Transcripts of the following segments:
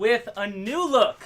with a new look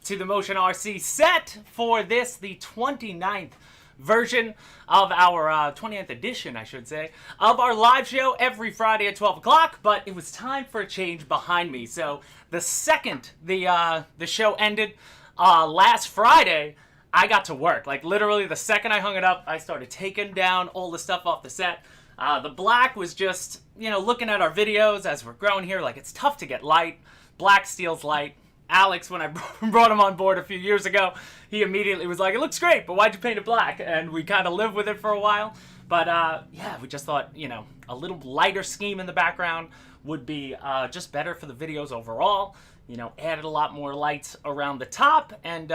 to the Motion RC set for this, the 29th version of our 20th edition, I should say, of our live show every Friday at 12 o'clock, but it was time for a change behind me. So the second the show ended last Friday, I got to work. Like literally the second I hung it up, I started taking down all the stuff off the set. The black was just, you know, looking at our videos as we're growing here, like it's tough to get light. Black steals light. Alex, when I brought him on board a few years ago, he immediately was like, it looks great, but why'd you paint it black? And we kind of lived with it for a while. But yeah, we just thought, you know, a little lighter scheme in the background would be just better for the videos overall. You know, added a lot more lights around the top, and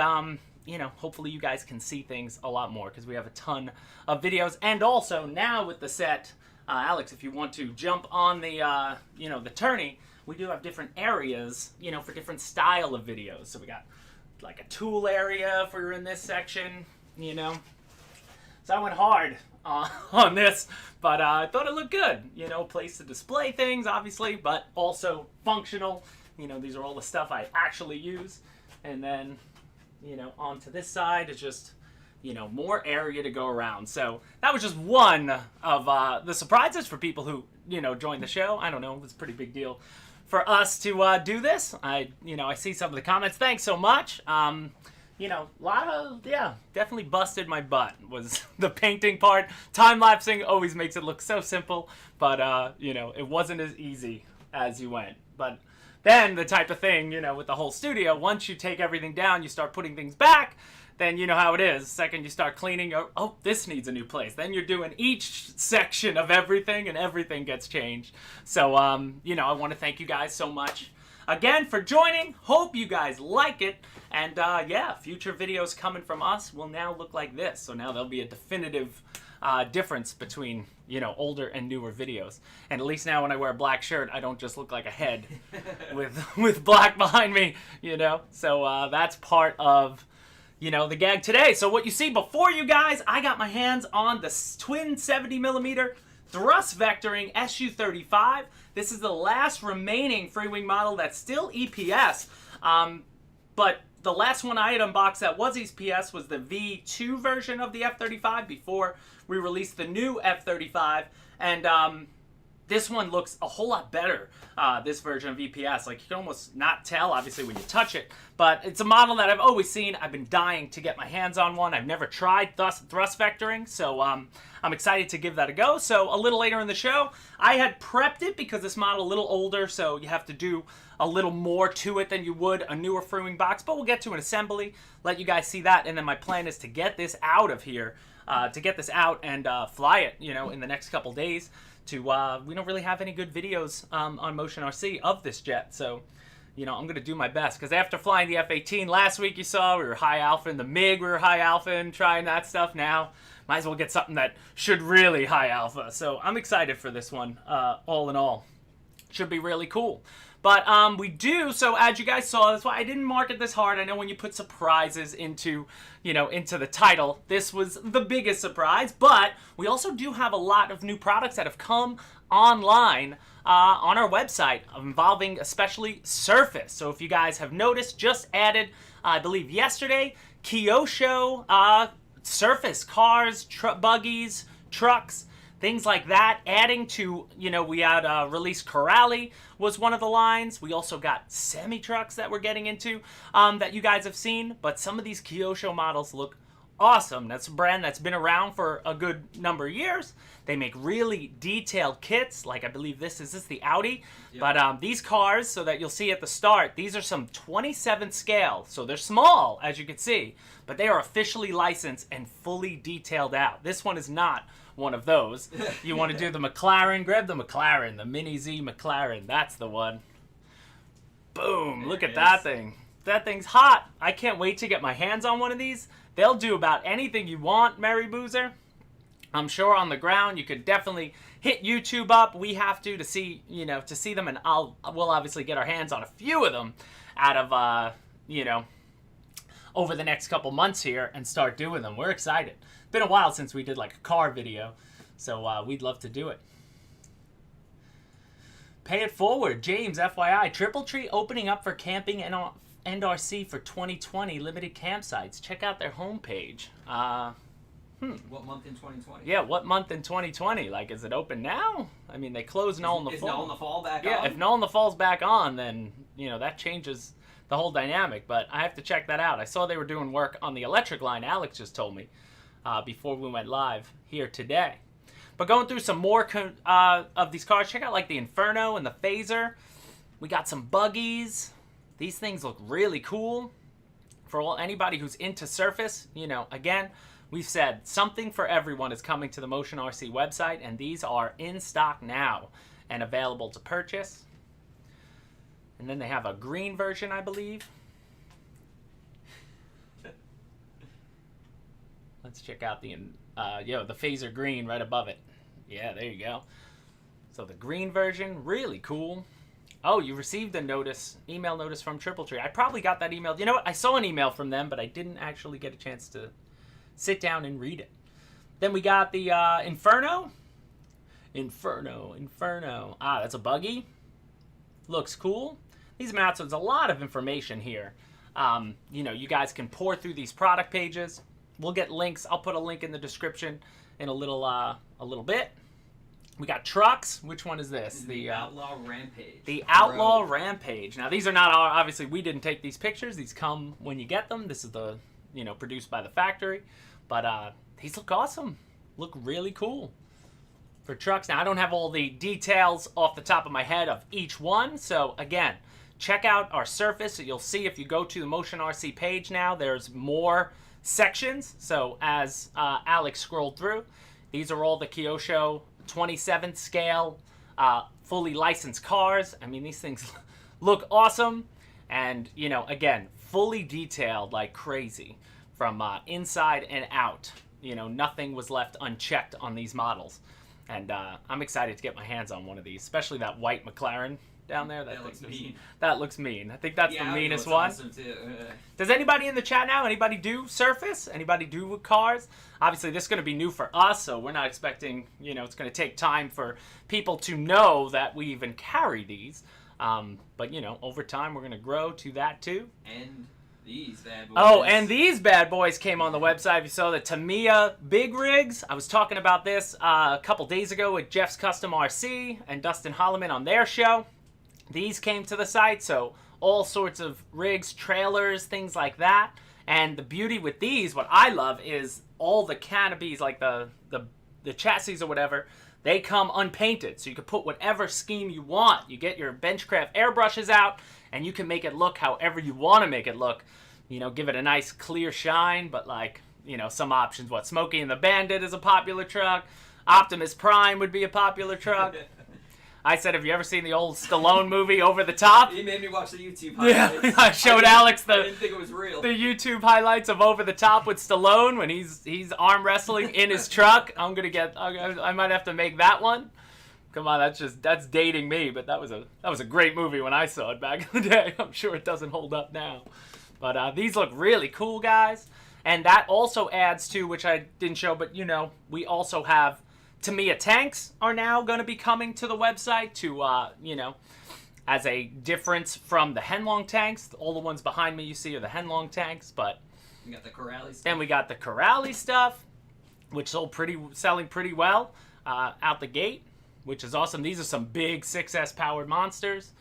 you know, hopefully you guys can see things a lot more because we have a ton of videos. And also now with the set, Alex, if you want to jump on the, you know, the tourney, we do have different areas, you know, for different style of videos. So we got like a tool area if we were in this section, you know. So I went hard on this, but I thought it looked good. You know, place to display things, obviously, but also functional. You know, these are all the stuff I actually use. And then, you know, onto this side is just, you know, more area to go around. So that was just one of the surprises for people who, you know, joined the show. I don't know, it was a pretty big deal for us to do this. I see some of the comments. Thanks so much. You know, a lot of, yeah, definitely busted my butt was the painting part. Time-lapsing always makes it look so simple, but, you know, it wasn't as easy as you went. But then the type of thing, you know, with the whole studio, once you take everything down, you start putting things back, then you know how it is. Second you start cleaning, oh, this needs a new place. Then you're doing each section of everything, and everything gets changed. So, you know, I want to thank you guys so much again for joining. Hope you guys like it. And, yeah, future videos coming from us will now look like this. So now there'll be a definitive difference between, you know, older and newer videos. And at least now when I wear a black shirt, I don't just look like a head with black behind me, you know. So that's part of, you know, the gag today. So what you see before you guys, I got my hands on the twin 70mm thrust vectoring SU-35. This is the last remaining free-wing model that's still EPS. But the last one I had unboxed that was EPS was the V2 version of the F-35 before we released the new F-35. And this one looks a whole lot better, this version of EPS. Like, you can almost not tell, obviously, when you touch it. But it's a model that I've always seen. I've been dying to get my hands on one. I've never tried thrust vectoring, so I'm excited to give that a go. So a little later in the show, I had prepped it because this model a little older, so you have to do a little more to it than you would a newer free-wing box. But we'll get to an assembly, let you guys see that, and then my plan is to get this out of here, and fly it, you know, in the next couple days. We don't really have any good videos on Motion RC of this jet, so, you know, I'm going to do my best. Because after flying the F-18 last week, you saw, we were high alpha in the MiG, we were high alpha and trying that stuff. Now, might as well get something that should really high alpha. So I'm excited for this one, all in all. Should be really cool. But we do, so as you guys saw, that's why I didn't market this hard. I know when you put surprises into, you know, into the title, this was the biggest surprise. But we also do have a lot of new products that have come online on our website involving especially Surface. So if you guys have noticed, just added, I believe yesterday, Kyosho Surface cars, buggies, trucks, things like that, adding to, you know, we had released Corrali was one of the lines. We also got semi-trucks that we're getting into that you guys have seen. But some of these Kyosho models look awesome. That's a brand that's been around for a good number of years. They make really detailed kits, like I believe this is the Audi. Yep. But these cars, so that you'll see at the start, these are some 27 scale. So they're small, as you can see, but they are officially licensed and fully detailed out. This one is not one of those. You want to do the McLaren, grab the McLaren, the Mini Z McLaren. That's the one. Boom, look at that thing. That thing's hot. I can't wait to get my hands on one of these. They'll do about anything you want, Mary Boozer. I'm sure on the ground you could definitely hit YouTube up. We have to see, you know, to see them, and we'll obviously get our hands on a few of them out of, you know, over the next couple months here and start doing them. We're excited. Been a while since we did like a car video, so we'd love to do it. Pay it forward. James, FYI, Triple Tree opening up for camping and RC for 2020 limited campsites. Check out their homepage. What month in 2020? Yeah, what month in 2020? Like, is it open now? I mean, they close Null in the Fall. Is Null in the Fall back on? Yeah, if Null in the Fall's back on, then, you know, that changes the whole dynamic. But I have to check that out. I saw they were doing work on the electric line, Alex just told me, before we went live here today. But going through some more of these cars, check out, like, the Inferno and the Phaser. We got some buggies. These things look really cool. For anybody who's into surface, you know, again, we've said something for everyone is coming to the Motion RC website, and these are in stock now and available to purchase. And then they have a green version, I believe. Let's check out the Phaser green right above it. Yeah, there you go. So the green version, really cool. Oh, you received a email notice from Triple Tree. I probably got that email. You know what? I saw an email from them, but I didn't actually get a chance to sit down and read it. Then we got the Inferno. Inferno. Ah, that's a buggy. Looks cool. These mounts, there's a lot of information here. You know, you guys can pour through these product pages. We'll get links. I'll put a link in the description in a little bit. We got trucks. Which one is this? The Outlaw Rampage. The Outlaw Rampage. Now, these are not our, obviously, we didn't take these pictures. These come when you get them. This is the, you know, produced by the factory. But these look awesome. Look really cool for trucks. Now, I don't have all the details off the top of my head of each one. So, again, check out our surface. You'll see if you go to the Motion RC page now, there's more sections. So, as Alex scrolled through, these are all the Kyosho 27th scale, fully licensed cars. I mean, these things look awesome. And, you know, again, fully detailed like crazy from inside and out. You know, nothing was left unchecked on these models. And I'm excited to get my hands on one of these, especially that white McLaren down there. That looks mean. That looks mean. I think that's the meanest one. Awesome too. Does anybody in the chat now, anybody do surface? Anybody do with cars? Obviously, this is going to be new for us, so we're not expecting, you know, it's going to take time for people to know that we even carry these. But, you know, over time, we're going to grow to that too. And these bad boys. Oh, and these bad boys came on the website. You saw the Tamiya Big Rigs. I was talking about this a couple days ago with Jeff's Custom RC and Dustin Holloman on their show. These came to the site, so all sorts of rigs, trailers, things like that. And the beauty with these, what I love, is all the canopies, like the chassis or whatever, they come unpainted. So you can put whatever scheme you want. You get your Benchcraft airbrushes out, and you can make it look however you want to make it look. You know, give it a nice clear shine, but like, you know, some options. What, Smokey and the Bandit is a popular truck. Optimus Prime would be a popular truck. I said, have you ever seen the old Stallone movie, Over the Top? He made me watch the YouTube highlights. Yeah, I showed Alex I didn't think it was real. The YouTube highlights of Over the Top with Stallone when he's arm wrestling in his truck. I might have to make that one. Come on, that's dating me, but that was a great movie when I saw it back in the day. I'm sure it doesn't hold up now. But these look really cool, guys. And that also adds to, which I didn't show, but you know, we also have Tamiya tanks are now going to be coming to the website to, you know, as a difference from the Henlong tanks. All the ones behind me you see are the Henlong tanks, but we got the Corrali stuff. Then we got the Corrali stuff, which selling pretty well out the gate, which is awesome. These are some big 6S powered monsters,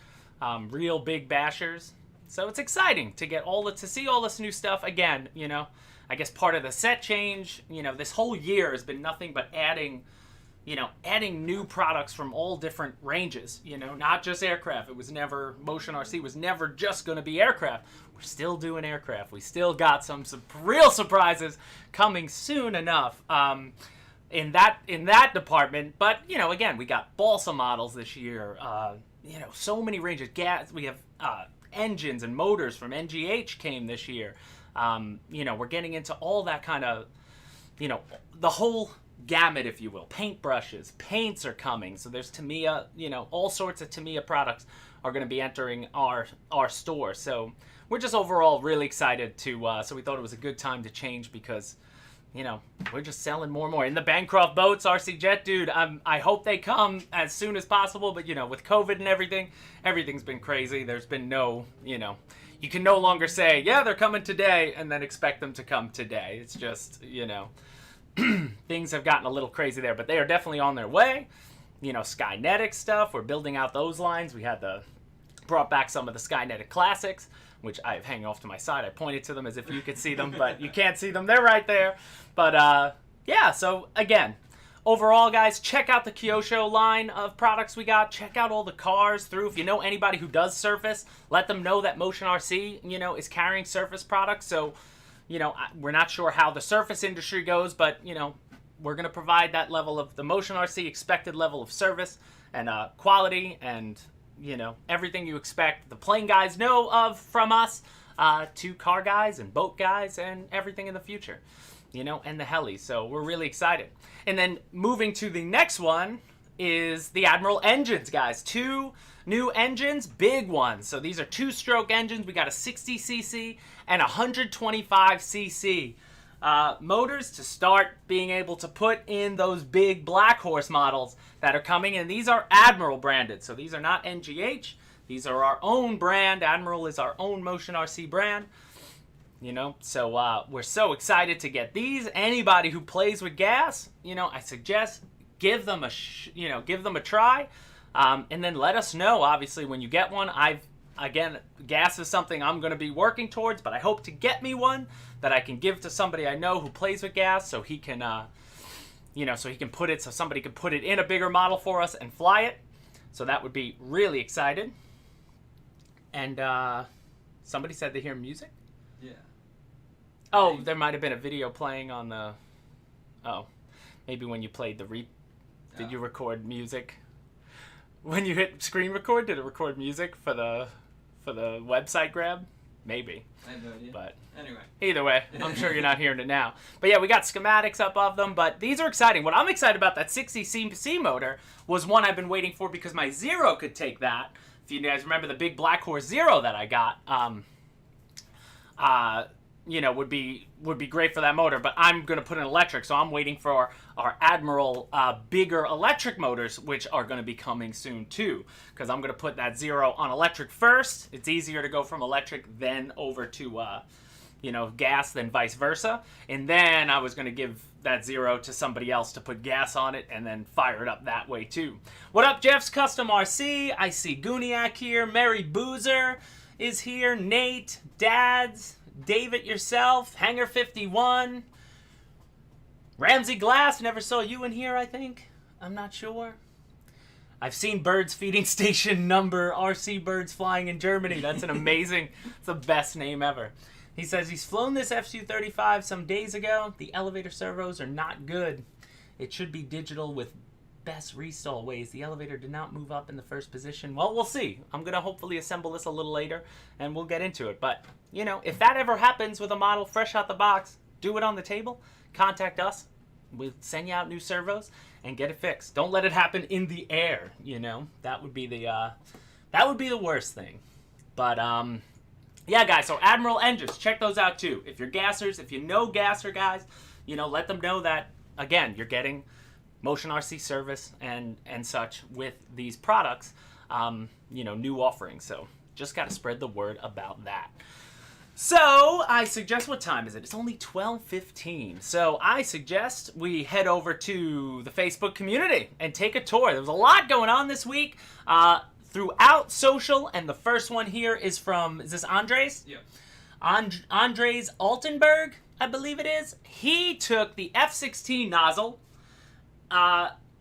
real big bashers. So it's exciting to get to see all this new stuff again. You know, I guess part of the set change. You know, this whole year has been nothing but adding new products from all different ranges, you know, not just aircraft. It was never, Motion RC was never just going to be aircraft. We're still doing aircraft. We still got some real surprises coming soon enough in that department. But, you know, again, we got balsa models this year, you know, so many ranges. Gas, we have engines and motors from NGH came this year. You know, we're getting into all that kind of, you know, the whole gamut, if you will. Paintbrushes, paints are coming. So there's Tamiya, you know, all sorts of Tamiya products are going to be entering our store. So we're just overall really excited to, so we thought it was a good time to change because, you know, we're just selling more and more. And the Bancroft boats, RC Jet, dude, I hope they come as soon as possible. But, you know, with COVID and everything, everything's been crazy. There's been no, you know, you can no longer say, yeah, they're coming today and then expect them to come today. It's just, you know, things have gotten a little crazy there. But they are definitely on their way. You know, Skynetic stuff, we're building out those lines. We had brought back some of the Skynetic classics, which I have hanging off to my side. I pointed to them as if you could see them, but you can't see them. They're right there. But, yeah, so, again, overall, guys, check out the Kyosho line of products we got. Check out all the cars through. If you know anybody who does surface, let them know that Motion RC, you know, is carrying surface products. So, you know, we're not sure how the surface industry goes, but, you know, we're going to provide that level of the Motion RC expected level of service and quality and, you know, everything you expect the plane guys know of from us to car guys and boat guys and everything in the future, you know, and the helis. So we're really excited. And then moving to the next one is the Admiral engines, guys. 2 new engines, big ones. So these are 2-stroke engines. We got a 60cc and 125cc motors to start being able to put in those big Black Horse models that are coming. And these are Admiral branded. So these are not NGH. These are our own brand. Admiral is our own Motion RC brand. You know, so we're so excited to get these. Anybody who plays with gas, you know, I suggest give them a try, and then let us know. Obviously, when you get one, again, gas is something I'm going to be working towards, but I hope to get me one that I can give to somebody I know who plays with gas, so he can, you know, so he can put it, so somebody can put it in a bigger model for us and fly it. So that would be really excited. And somebody said they hear music. Yeah. Oh, there might have been a video playing on the... Oh, maybe when you played the Did you record music? When you hit screen record, did it record music for the website grab? Maybe. I have no idea. But anyway. Either way, I'm sure you're not hearing it now. But yeah, we got schematics up of them, but these are exciting. What I'm excited about, that 60cc motor, was one I've been waiting for because my Zero could take that. If you guys remember the big Black Horse Zero that I got, you know, would be great for that motor, but I'm going to put an electric, so I'm waiting for our Admiral bigger electric motors, which are going to be coming soon too, because I'm going to put that Zero on electric first. It's easier to go from electric then over to, you know, gas than vice versa, and then I was going to give that Zero to somebody else to put gas on it and then fire it up that way too. What up, Jeff's Custom RC? I see Gooniac here. Mary Boozer is here. Nate, Dads, David yourself, Hanger 51, Ramsey Glass, never saw you in here, I think. I'm not sure. I've seen Birds Feeding Station number, RC Birds Flying in Germany. That's an amazing, it's the best name ever. He says he's flown this SU-35 some days ago. The elevator servos are not good. It should be digital with best restall ways. The elevator did not move up in the first position. Well, we'll see. I'm going to hopefully assemble this a little later, and we'll get into it. But, you know, if that ever happens with a model fresh out the box, do it on the table. Contact us. We'll send you out new servos and get it fixed. Don't let it happen in the air, you know. That would be the worst thing. But, yeah, guys, so Admiral engines, check those out too. If you're gassers, if you know gasser guys, you know, let them know that, again, you're getting Motion RC service and such with these products, you know, new offerings. So just got to spread the word about that. So I suggest, what time is it? It's only 12:15. So I suggest we head over to the Facebook community and take a tour. There was a lot going on this week throughout social, and the first one here is from, is this Andres? Yeah. Andres Altenberg, I believe it is. He took the F-16 nozzle.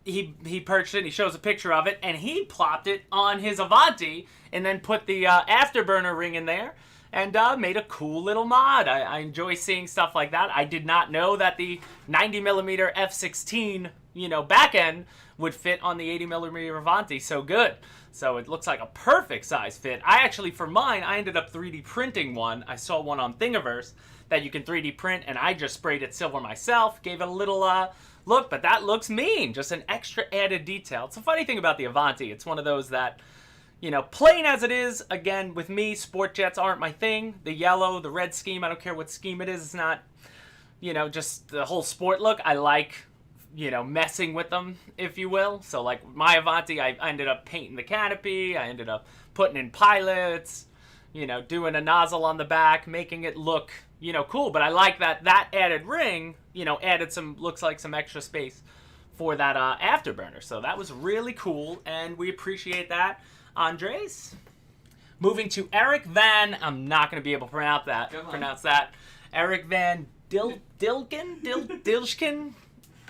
He purchased it, and he shows a picture of it, and he plopped it on his Avanti and then put the afterburner ring in there and made a cool little mod. I enjoy seeing stuff like that. I did not know that the 90mm F-16, you know, back end would fit on the 80mm Avanti so good. So it looks like a perfect size fit. I actually, for mine, I ended up 3D printing one. I saw one on Thingiverse that you can 3D print, and I just sprayed it silver myself, gave it a little look, but that looks mean. Just an extra added detail. It's a funny thing about the Avanti. It's one of those that, you know, plain as it is, again, with me, sport jets aren't my thing. The yellow, the red scheme, I don't care what scheme it is. It's not, you know, just the whole sport look. I like, you know, messing with them, if you will. So, like, my Avanti, I ended up painting the canopy. I ended up putting in pilots, you know, doing a nozzle on the back, making it look, you know, cool. But I like that added ring, you know, added some, looks like some extra space for that afterburner. So that was really cool, and we appreciate that, Andres. Moving to Eric Van, I'm not going to be able to pronounce that. Eric Van Dilshkin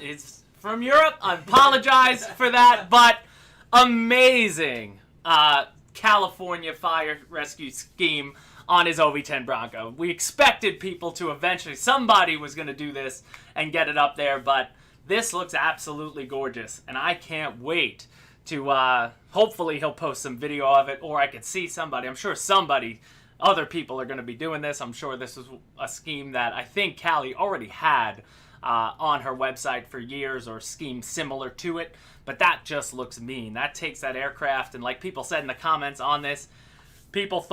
is from Europe. I apologize for that, but amazing California fire rescue scheme on his OV-10 Bronco. We expected people to eventually, somebody was going to do this and get it up there, but this looks absolutely gorgeous, and I can't wait to, hopefully he'll post some video of it, or I could see somebody, I'm sure other people are going to be doing this. I'm sure this is a scheme that I think Callie already had on her website for years, or scheme similar to it, but that just looks mean. That takes that aircraft, and like people said in the comments on this, people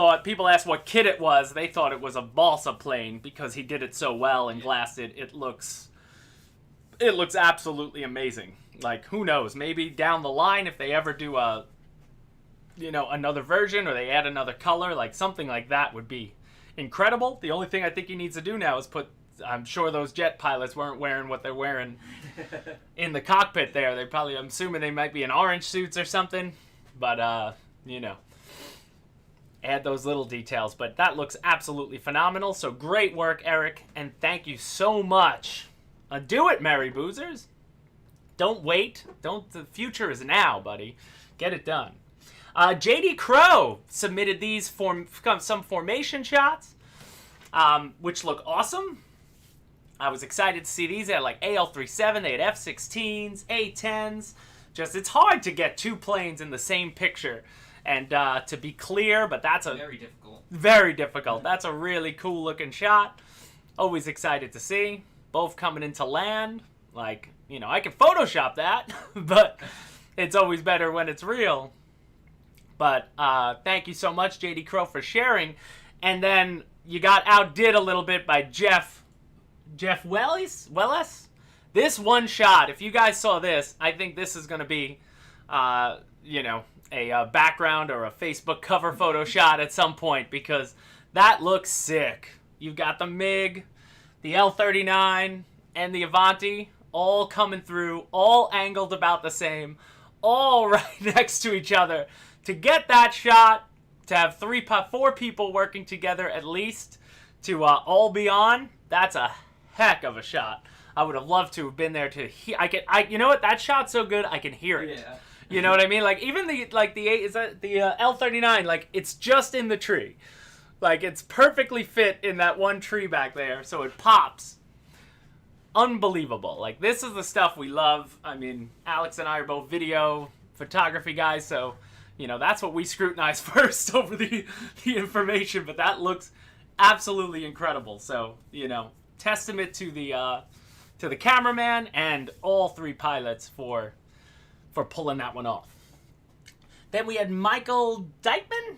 asked what kit it was. They thought it was a balsa plane because he did it so well and glassed it. It looks absolutely amazing. Like, who knows? Maybe down the line, if they ever do another version, or they add another color, like something like that would be incredible. The only thing I think he needs to do now is I'm sure those jet pilots weren't wearing what they're wearing in the cockpit there. I'm assuming they might be in orange suits or something, but, you know, add those little details. But that looks absolutely phenomenal. So great work, Eric, and thank you so much. Do it, Merry Boozers. Don't wait. The future is now, buddy. Get it done. JD Crow submitted these some formation shots, which look awesome. I was excited to see these. They had like AL-37, they had F-16s, A-10s. It's hard to get two planes in the same picture. And to be clear, but that's very difficult. Very difficult. That's a really cool looking shot. Always excited to see. Both coming into land. Like, you know, I can Photoshop that, but it's always better when it's real. But thank you so much, JD Crow, for sharing. And then you got outdid a little bit by Jeff Welles. This one shot, if you guys saw this, I think this is going to be, you know, a background or a Facebook cover photo shot at some point, because that looks sick. You've got the MiG, the L-39, and the Avanti all coming through, all angled about the same, all right next to each other. To get that shot, to have 4 people working together at least, to all be on, that's a heck of a shot. I would have loved to have been there to hear. You know what? That shot's so good, I can hear it. Yeah. You know what I mean? Like, even the L-39, like, it's just in the tree. Like, it's perfectly fit in that one tree back there, so it pops. Unbelievable. Like, this is the stuff we love. I mean, Alex and I are both video photography guys, so, you know, that's what we scrutinize first over the information, but that looks absolutely incredible. So, you know, testament to the cameraman and all 3 pilots for pulling that one off. Then we had Michael Dykeman,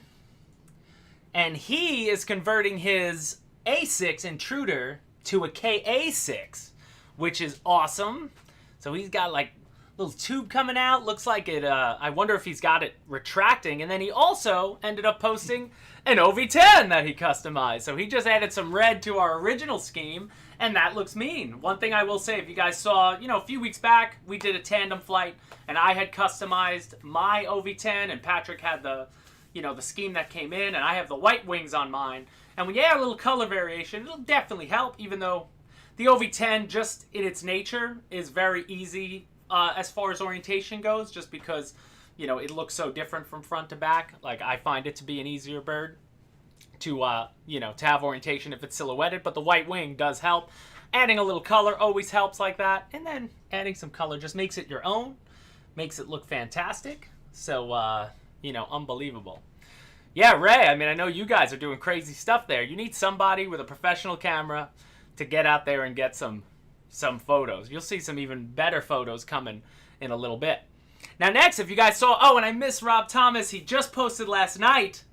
and he is converting his A6 Intruder to a KA6, which is awesome. So he's got like a little tube coming out. Looks like it, I wonder if he's got it retracting. And then he also ended up posting an OV-10 that he customized. So he just added some red to our original scheme, and that looks mean. One thing I will say, if you guys saw, you know, a few weeks back, we did a tandem flight, and I had customized my OV-10, and Patrick had the scheme that came in, and I have the white wings on mine. And when you add a little color variation, it'll definitely help, even though the OV-10, just in its nature, is very easy as far as orientation goes, just because, you know, it looks so different from front to back. Like, I find it to be an easier bird to, you know, to have orientation if it's silhouetted, but the white wing does help. Adding a little color always helps like that, and then adding some color just makes it your own, makes it look fantastic. So, you know, unbelievable. Yeah, Ray, I mean, I know you guys are doing crazy stuff there. You need somebody with a professional camera to get out there and get some photos. You'll see some even better photos coming in a little bit. Now, next, if you guys saw, and I miss Rob Thomas. He just posted last night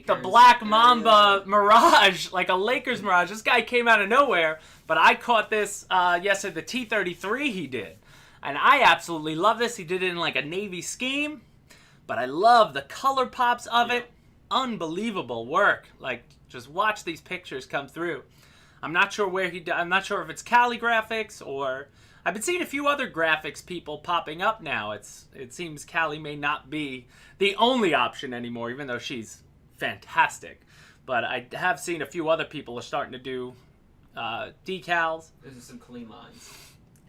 the Black Mamba Mirage, like a Lakers Mirage. This guy came out of nowhere, But I caught this yesterday, the T-33 he did. And I absolutely love this. He did it in like a navy scheme. But I love the color pops of it. Unbelievable work. Like, just watch these pictures come through. I'm not sure where I'm not sure if it's Cali Graphics or... I've been seeing a few other graphics people popping up now. It seems Cali may not be the only option anymore, even though she's fantastic. But I have seen a few other people are starting to do decals. Those are some clean lines.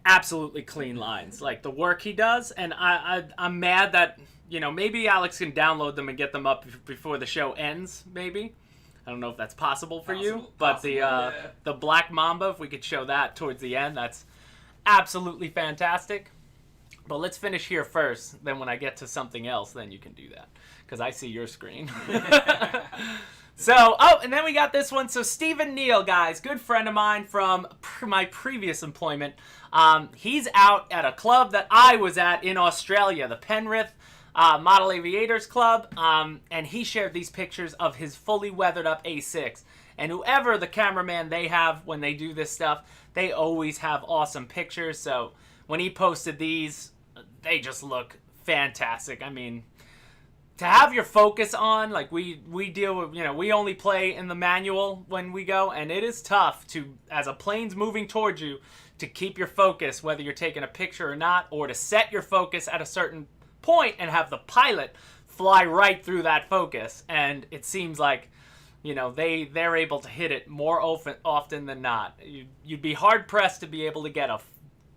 Absolutely clean lines. Like the work he does. And I'm mad that, you know, maybe Alex can download them and get them up before the show ends, maybe. I don't know if that's possible for you. But the Black Mamba, if we could show that towards the end, that's absolutely fantastic. But let's finish here first. Then when I get to something else, then you can do that. Because I see your screen. So, and then we got this one. So Stephen Neal, guys, good friend of mine from my previous employment. He's out at a club that I was at in Australia, the Penrith Model Aviators Club. And he shared these pictures of his fully weathered up A6. And whoever the cameraman they have when they do this stuff, they always have awesome pictures. So when he posted these, they just look fantastic. I mean, to have your focus on, like we deal with, you know, we only play in the manual when we go, and it is tough to, as a plane's moving towards you, to keep your focus, whether you're taking a picture or not, or to set your focus at a certain point and have the pilot fly right through that focus. And it seems like, you know, they're able to hit it more often than not. You'd be hard-pressed to be able to get a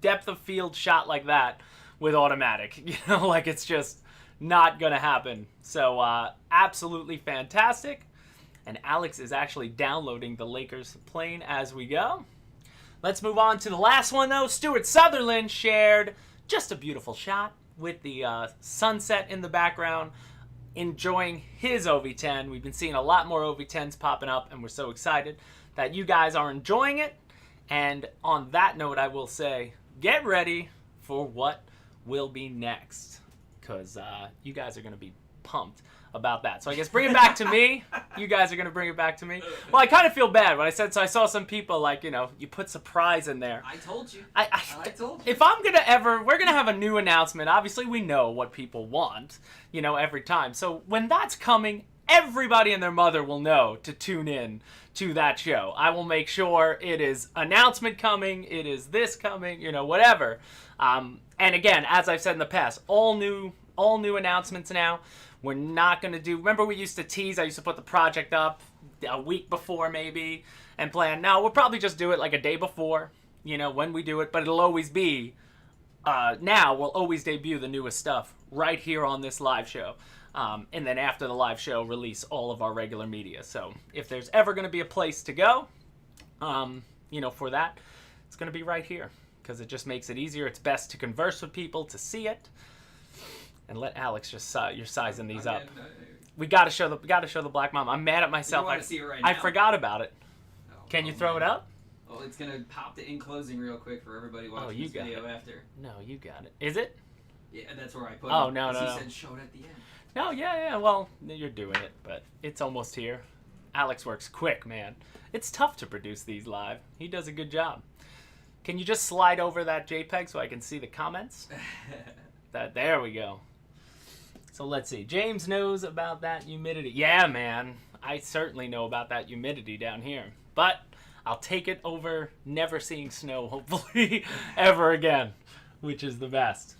depth of field shot like that with automatic. You know, like it's just not going to happen. So, absolutely fantastic. And Alex is actually downloading the Lakers plane as we go. Let's move on to the last one, though. Stuart Sutherland shared just a beautiful shot with the sunset in the background, enjoying his OV10. We've been seeing a lot more OV10s popping up, and we're so excited that you guys are enjoying it. And on that note, I will say, get ready for what will be next, because you guys are going to be pumped about that. So I guess bring it back to me. You guys are going to bring it back to me. Well, I kind of feel bad when I said, so I saw some people like, you know, you put surprise in there. I told you. I told you. If I'm going to we're going to have a new announcement. Obviously, we know what people want, you know, every time. So when that's coming, everybody and their mother will know to tune in to that show. I will make sure it is announcement coming, it is this coming, you know, whatever. And again, as I've said in the past, all new announcements now. We're not going to do... Remember we used to tease? I used to put the project up a week before maybe and plan. Now, we'll probably just do it like a day before, you know, when we do it. But it'll always be... now, we'll always debut the newest stuff right here on this live show. And then after the live show, release all of our regular media. So if there's ever going to be a place to go, you know, for that, it's going to be right here. Because it just makes it easier. It's best to converse with people, to see it. And let Alex just you're sizing these up. We gotta show the Black Mamba. I'm mad at myself. You want to see it right now? I forgot about it. Oh, Can you throw it up? Well, it's gonna pop the in closing real quick for everybody watching this video after. No, you got it. Is it? Yeah, that's where I put it. Oh, no. You said show it at the end. No, yeah. Well, you're doing it, but it's almost here. Alex works quick, man. It's tough to produce these live. He does a good job. Can you just slide over that JPEG so I can see the comments? There we go. So let's see. James knows about that humidity. Yeah, man. I certainly know about that humidity down here. But I'll take it over never seeing snow, hopefully, ever again, which is the best.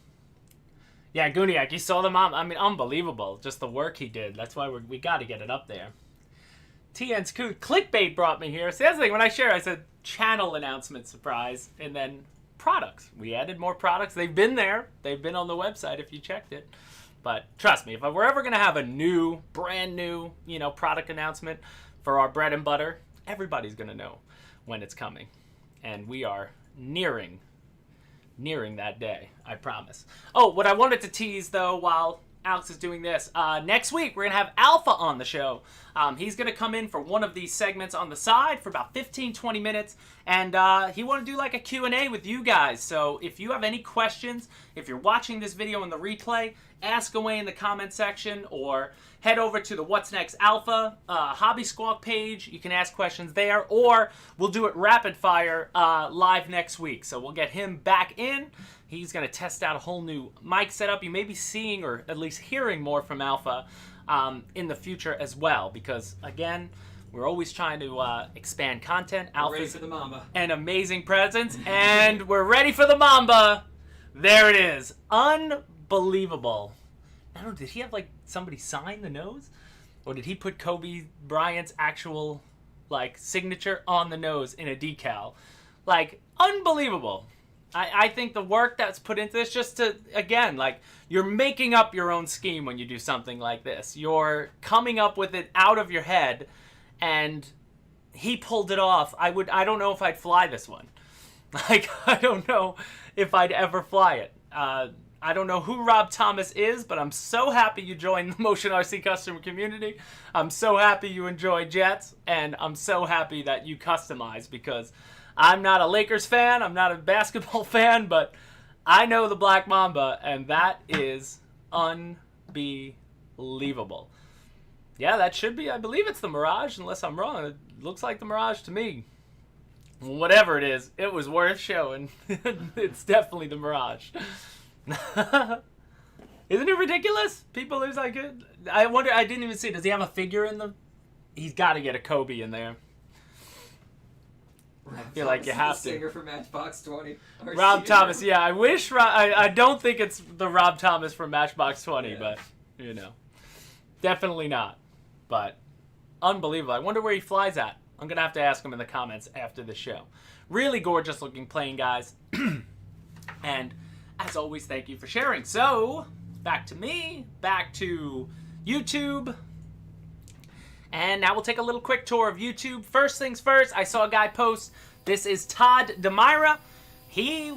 Yeah, Guniak, you saw the mom. I mean, unbelievable. Just the work he did. That's why we got to get it up there. TN's Coot. Clickbait brought me here. See, that's the thing. When I share, I said channel announcement surprise, and then products. We added more products. They've been there. They've been on the website if you checked it. But trust me, if we're ever going to have a brand new, you know, product announcement for our bread and butter, everybody's going to know when it's coming. And we are nearing that day, I promise. Oh, what I wanted to tease, though, while Alex is doing this, next week we're going to have Alpha on the show. He's going to come in for one of these segments on the side for about 15-20 minutes, and he want to do like a Q&A with you guys. So if you have any questions, if you're watching this video in the replay, ask away in the comment section, or head over to the What's Next Alpha Hobby Squawk page. You can ask questions there, or we'll do it rapid fire live next week. So we'll get him back in. He's going to test out a whole new mic setup. You may be seeing or at least hearing more from Alpha in the future as well, because again, we're always trying to expand content. Alpha's an amazing presence, and we're ready for the Mamba. There it is. Unbelievable. I don't know, did he have like somebody sign the nose? Or did he put Kobe Bryant's actual like signature on the nose in a decal? Like, unbelievable. I think the work that's put into this, just to, again, like, you're making up your own scheme when you do something like this. You're coming up with it out of your head, and he pulled it off. I don't know if I'd fly this one. Like, I don't know if I'd ever fly it. I don't know who Rob Thomas is, but I'm so happy you joined the Motion RC customer community. I'm so happy you enjoy jets, and I'm so happy that you customize, because I'm not a Lakers fan, I'm not a basketball fan, but I know the Black Mamba, and that is unbelievable. Yeah, that should be, I believe it's the Mirage, unless I'm wrong. It looks like the Mirage to me. Whatever it is, it was worth showing. It's definitely the Mirage. Isn't it ridiculous? People lose like it. I wonder, I didn't even see, does he have a figure in the... He's got to get a Kobe in there. I feel like you have to. Singer for Matchbox 20. Rob Thomas, yeah. I wish. I don't think it's the Rob Thomas from Matchbox 20, yeah. But you know, definitely not. But unbelievable. I wonder where he flies at. I'm gonna have to ask him in the comments after the show. Really gorgeous looking plane, guys. And as always, thank you for sharing. So back to me, back to YouTube. And now we'll take a little quick tour of YouTube. First things first, I saw a guy post. This is Todd DeMyra. He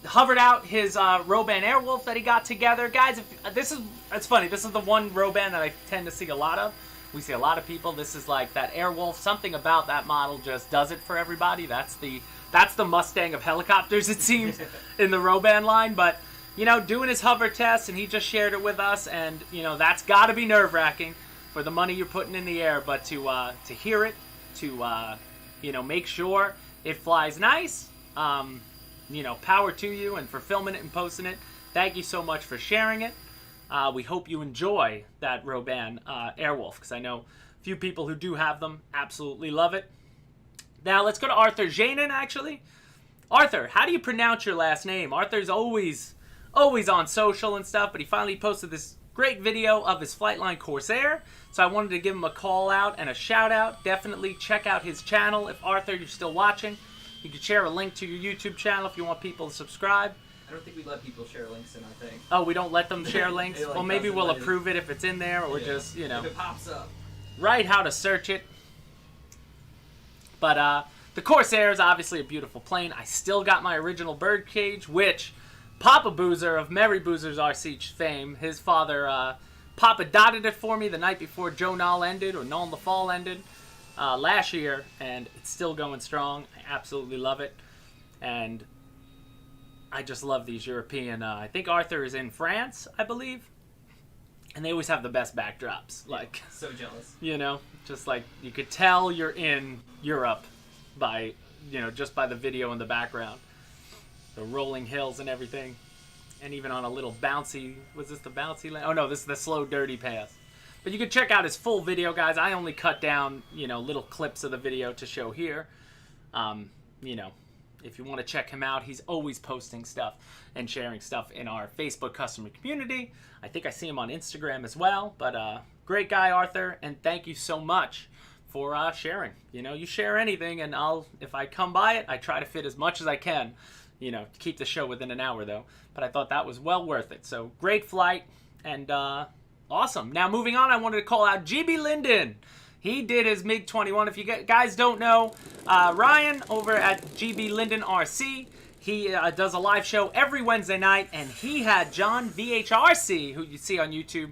hovered out his Roban Airwolf that he got together. Guys, it's funny. This is the one Roban that I tend to see a lot of. We see a lot of people. This is like that Airwolf. Something about that model just does it for everybody. That's the Mustang of helicopters, it seems, in the Roban line. But, you know, doing his hover test, and he just shared it with us. And, you know, that's got to be nerve-wracking for the money you're putting in the air, but to hear it, to you know, make sure it flies nice, you know, power to you, and for filming it and posting it. Thank you so much for sharing it. We hope you enjoy that Roban Airwolf, because I know a few people who do have them absolutely love it. Now let's go to Arthur Janin, actually. Arthur, how do you pronounce your last name? Arthur's always on social and stuff, but he finally posted this great video of his Flightline Corsair, so I wanted to give him a call out and a shout out. Definitely check out his channel. If Arthur, you're still watching, you can share a link to your YouTube channel if you want people to subscribe. I don't think we let people share links in our thing. Oh, we don't let them share links? Well, maybe we'll approve it if it's in there, or just, you know. If it pops up. Right, how to search it. But the Corsair is obviously a beautiful plane. I still got my original birdcage, which Papa Boozer of Merry Boozer's RC fame, his father, Papa dotted it for me the night before Joe Knoll ended, or Knoll in the Fall ended, last year, and it's still going strong. I absolutely love it, and I just love these European, I think Arthur is in France, I believe, and they always have the best backdrops. Like, so jealous. You know, just like, you could tell you're in Europe by, you know, just by the video in the background. The rolling hills and everything. And even on a little bouncy, was this the bouncy lane? Oh no, this is the slow dirty path. But you can check out his full video, guys. I only cut down, you know, little clips of the video to show here. You know, if you want to check him out, he's always posting stuff and sharing stuff in our Facebook customer community. I think I see him on Instagram as well. But great guy, Arthur, and thank you so much for sharing. You know, you share anything, and if I come by it, I try to fit as much as I can. You know, to keep the show within an hour, though. But I thought that was well worth it. So, great flight, and awesome. Now, moving on, I wanted to call out GB Linden. He did his MiG-21. If you guys don't know, Ryan over at GB Linden RC, he does a live show every Wednesday night, and he had John VHRC, who you see on YouTube.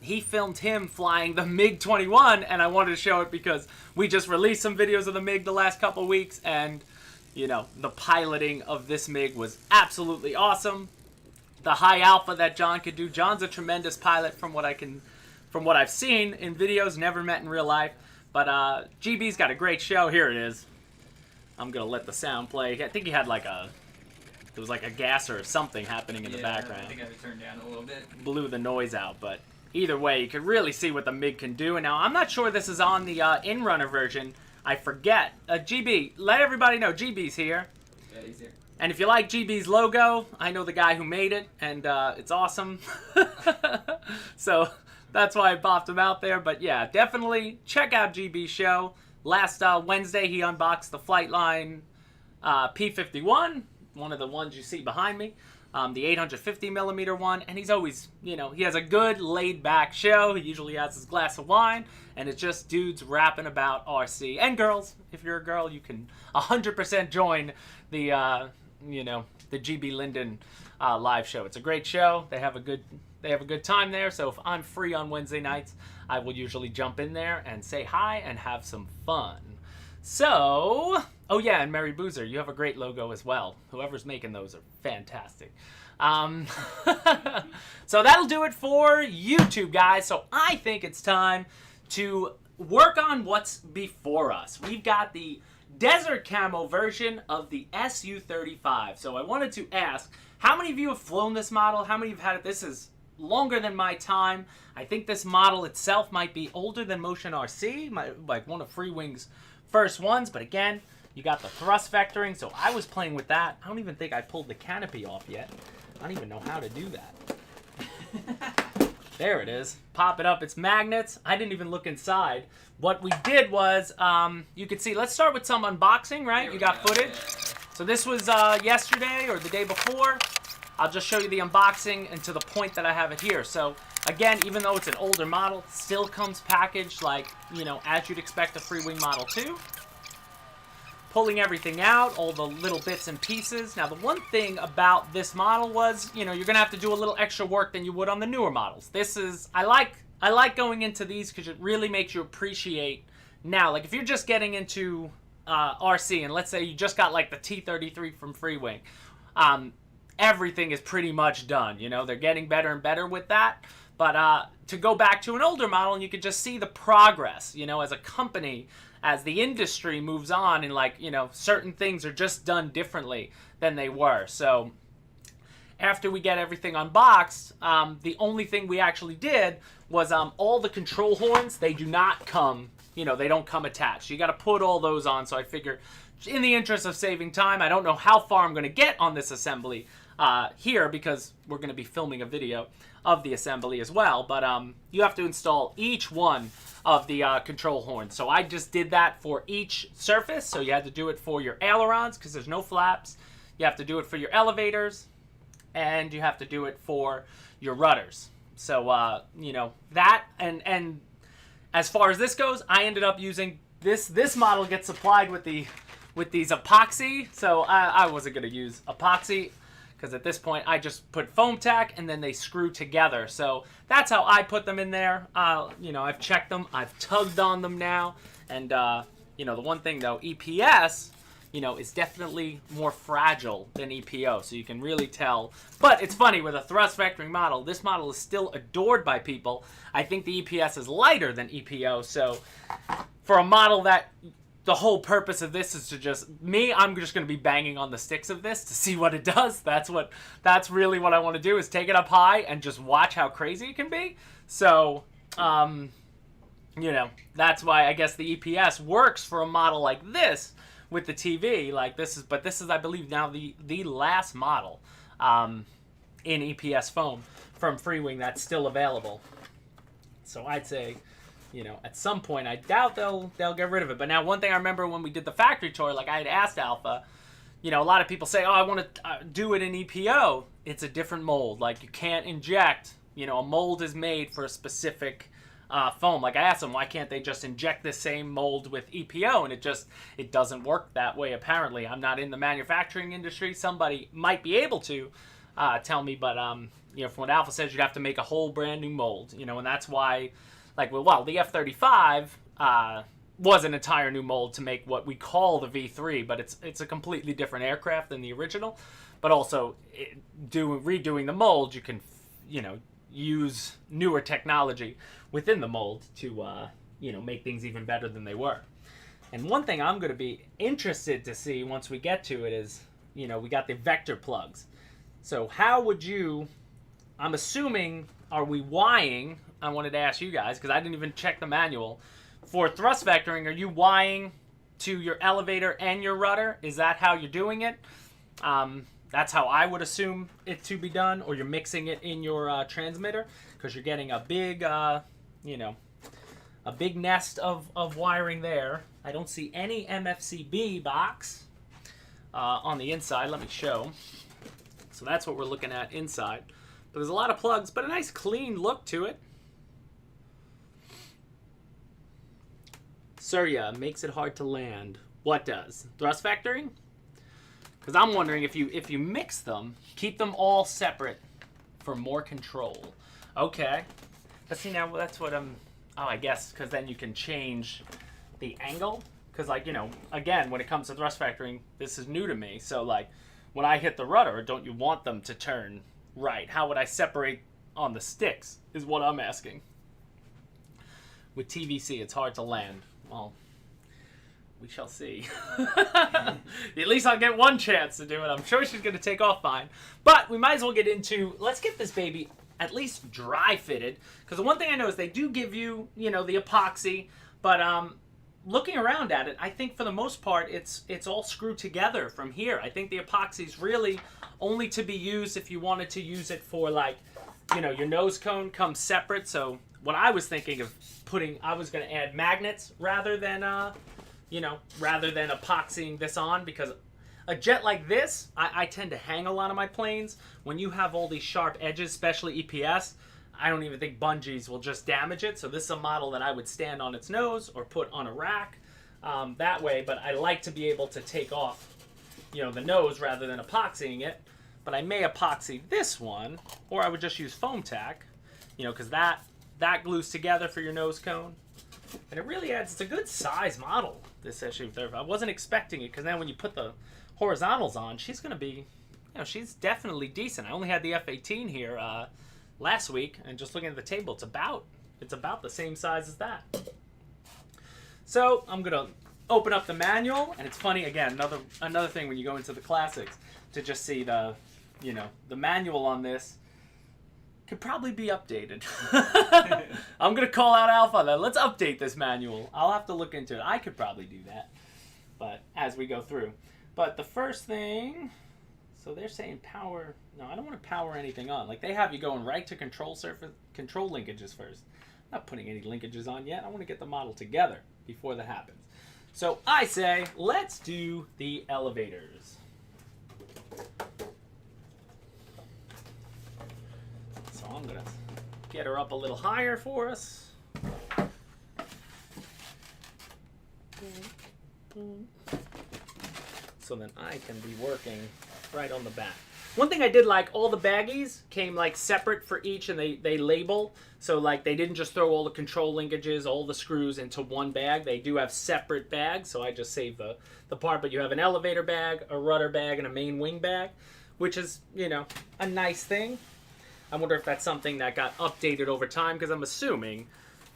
He filmed him flying the MiG-21, and I wanted to show it because we just released some videos of the MiG the last couple of weeks, and you know, the piloting of this MiG was absolutely awesome. the high alpha that John could do. John's a tremendous pilot from what I've seen in videos, never met in real life. But GB's got a great show. Here it is. I'm gonna let the sound play. I think he had there was like a gasser or something happening in the background. I think I have it turned down a little bit. Blew the noise out, but either way, you can really see what the MiG can do. And now, I'm not sure this is on the in-runner version. I forget. GB, let everybody know GB's here. Yeah, he's here. And if you like GB's logo, I know the guy who made it, and it's awesome. So that's why I popped him out there. But yeah, definitely check out GB's show. Last Wednesday, he unboxed the Flightline P-51, one of the ones you see behind me, the 850mm one. And he's always, he has a good laid-back show. He usually has his glass of wine, and it's just dudes rapping about RC. And girls. If you're a girl, you can 100% join the GB Linden live show. It's a great show. They have a good time there. So if I'm free on Wednesday nights, I will usually jump in there and say hi and have some fun. So, oh yeah, and Mary Boozer, you have a great logo as well. Whoever's making those are fantastic. So that'll do it for YouTube, guys. So I think it's time to work on what's before us. We've got the desert camo version of the SU-35. So I wanted to ask, how many of you have flown this model? How many of you have had it? This is longer than my time. I think this model itself might be older than Motion RC, like one of Freewing's first ones. But again, you got the thrust vectoring, so I was playing with that. I don't even think I pulled the canopy off yet. I don't even know how to do that. There it is. Pop it up. It's magnets. I didn't even look inside. What we did was, you could see, let's start with some unboxing, right? You got footage. So this was yesterday or the day before. I'll just show you the unboxing and to the point that I have it here. So again, even though it's an older model, it still comes packaged like, as you'd expect a Freewing Model 2. Pulling everything out, all the little bits and pieces. Now, the one thing about this model was, you're going to have to do a little extra work than you would on the newer models. This is, I like going into these because it really makes you appreciate now. Like, if you're just getting into RC, and let's say you just got, like, the T-33 from Freewing, everything is pretty much done. They're getting better and better with that. But to go back to an older model, and you could just see the progress, as a company, as the industry moves on, and certain things are just done differently than they were. So after we get everything unboxed, the only thing we actually did was all the control horns, they do not come, they don't come attached. You got to put all those on. So I figure, in the interest of saving time, I don't know how far I'm going to get on this assembly here, because we're going to be filming a video of the assembly as well. But you have to install each one of the control horns. So I just did that for each surface. So you had to do it for your ailerons because there's no flaps. You have to do it for your elevators, and you have to do it for your rudders. So that, and as far as this goes, I ended up using this model gets supplied with these epoxy. So I wasn't going to use epoxy, because at this point I just put foam tack and then they screw together. So that's how I put them in there. I've checked them, I've tugged on them now, and the one thing though, EPS, is definitely more fragile than EPO, so you can really tell. But it's funny, with a thrust vectoring model, this model is still adored by people. I think the EPS is lighter than EPO, so for a model that the whole purpose of this is to I'm just going to be banging on the sticks of this to see what it does. That's really what I want to do, is take it up high and just watch how crazy it can be. So, that's why I guess the EPS works for a model like this with the TV. But this is, I believe, now the last model in EPS foam from Freewing that's still available. So I'd say, at some point, I doubt they'll get rid of it. But now, one thing I remember when we did the factory tour, I had asked Alpha, a lot of people say, oh, I want to do it in EPO. It's a different mold. You can't inject, a mold is made for a specific foam. I asked them, why can't they just inject the same mold with EPO? And it doesn't work that way, apparently. I'm not in the manufacturing industry. Somebody might be able to tell me, but, from what Alpha says, you'd have to make a whole brand new mold, and that's why, the F-35, was an entire new mold to make what we call the V3, but it's a completely different aircraft than the original. But also, redoing the mold, you can, use newer technology within the mold to, make things even better than they were. And one thing I'm going to be interested to see once we get to it is, we got the vector plugs. So how would you, I'm assuming, are we Ying? I wanted to ask you guys, because I didn't even check the manual. For thrust vectoring, are you Ying to your elevator and your rudder? Is that how you're doing it? That's how I would assume it to be done, or you're mixing it in your transmitter, because you're getting a big, a big nest of wiring there. I don't see any MFCB box on the inside. Let me show. So that's what we're looking at inside. But there's a lot of plugs, but a nice clean look to it. Surya makes it hard to land. What does? Thrust vectoring? Because I'm wondering if you mix them, keep them all separate for more control. Okay. But see, now that's what I'm... Oh, I guess, because then you can change the angle. Because, again, when it comes to thrust vectoring, this is new to me. So, when I hit the rudder, don't you want them to turn right? How would I separate on the sticks is what I'm asking. With TVC, it's hard to land. Well, we shall see. At least I'll get one chance to do it. I'm sure she's going to take off fine. But we might as well get into, let's get this baby at least dry fitted. Because the one thing I know is they do give you, the epoxy. But looking around at it, I think for the most part, it's all screwed together from here. I think the epoxy's really only to be used if you wanted to use it for your nose cone comes separate. So what I was thinking of I was going to add magnets rather than epoxying this on, because a jet like this, I tend to hang a lot of my planes. When you have all these sharp edges, especially EPS, I don't even think bungees will just damage it. So this is a model that I would stand on its nose or put on a rack that way. But I like to be able to take off, the nose rather than epoxying it. But I may epoxy this one, or I would just use foam tack, because that glues together for your nose cone. And it really adds, it's a good size model, this SU-35. I wasn't expecting it, because then when you put the horizontals on, she's going to be, she's definitely decent. I only had the F-18 here last week, and just looking at the table, it's about the same size as that. So I'm going to open up the manual, and it's funny, again, another thing when you go into the classics, to just see the manual on this. Could probably be updated. I'm going to call out Alpha then. Let's update this manual. I'll have to look into it. I could probably do that, but as we go through. But the first thing, so they're saying power. No, I don't want to power anything on. They have you going right to control linkages first. I'm not putting any linkages on yet. I want to get the model together before that happens. So I say, let's do the elevators. I'm going to get her up a little higher for us. So then I can be working right on the back. One thing I did like, all the baggies came separate for each, and they label. So they didn't just throw all the control linkages, all the screws into one bag. They do have separate bags, so I just saved the part. But you have an elevator bag, a rudder bag, and a main wing bag, which is, a nice thing. I wonder if that's something that got updated over time, because I'm assuming,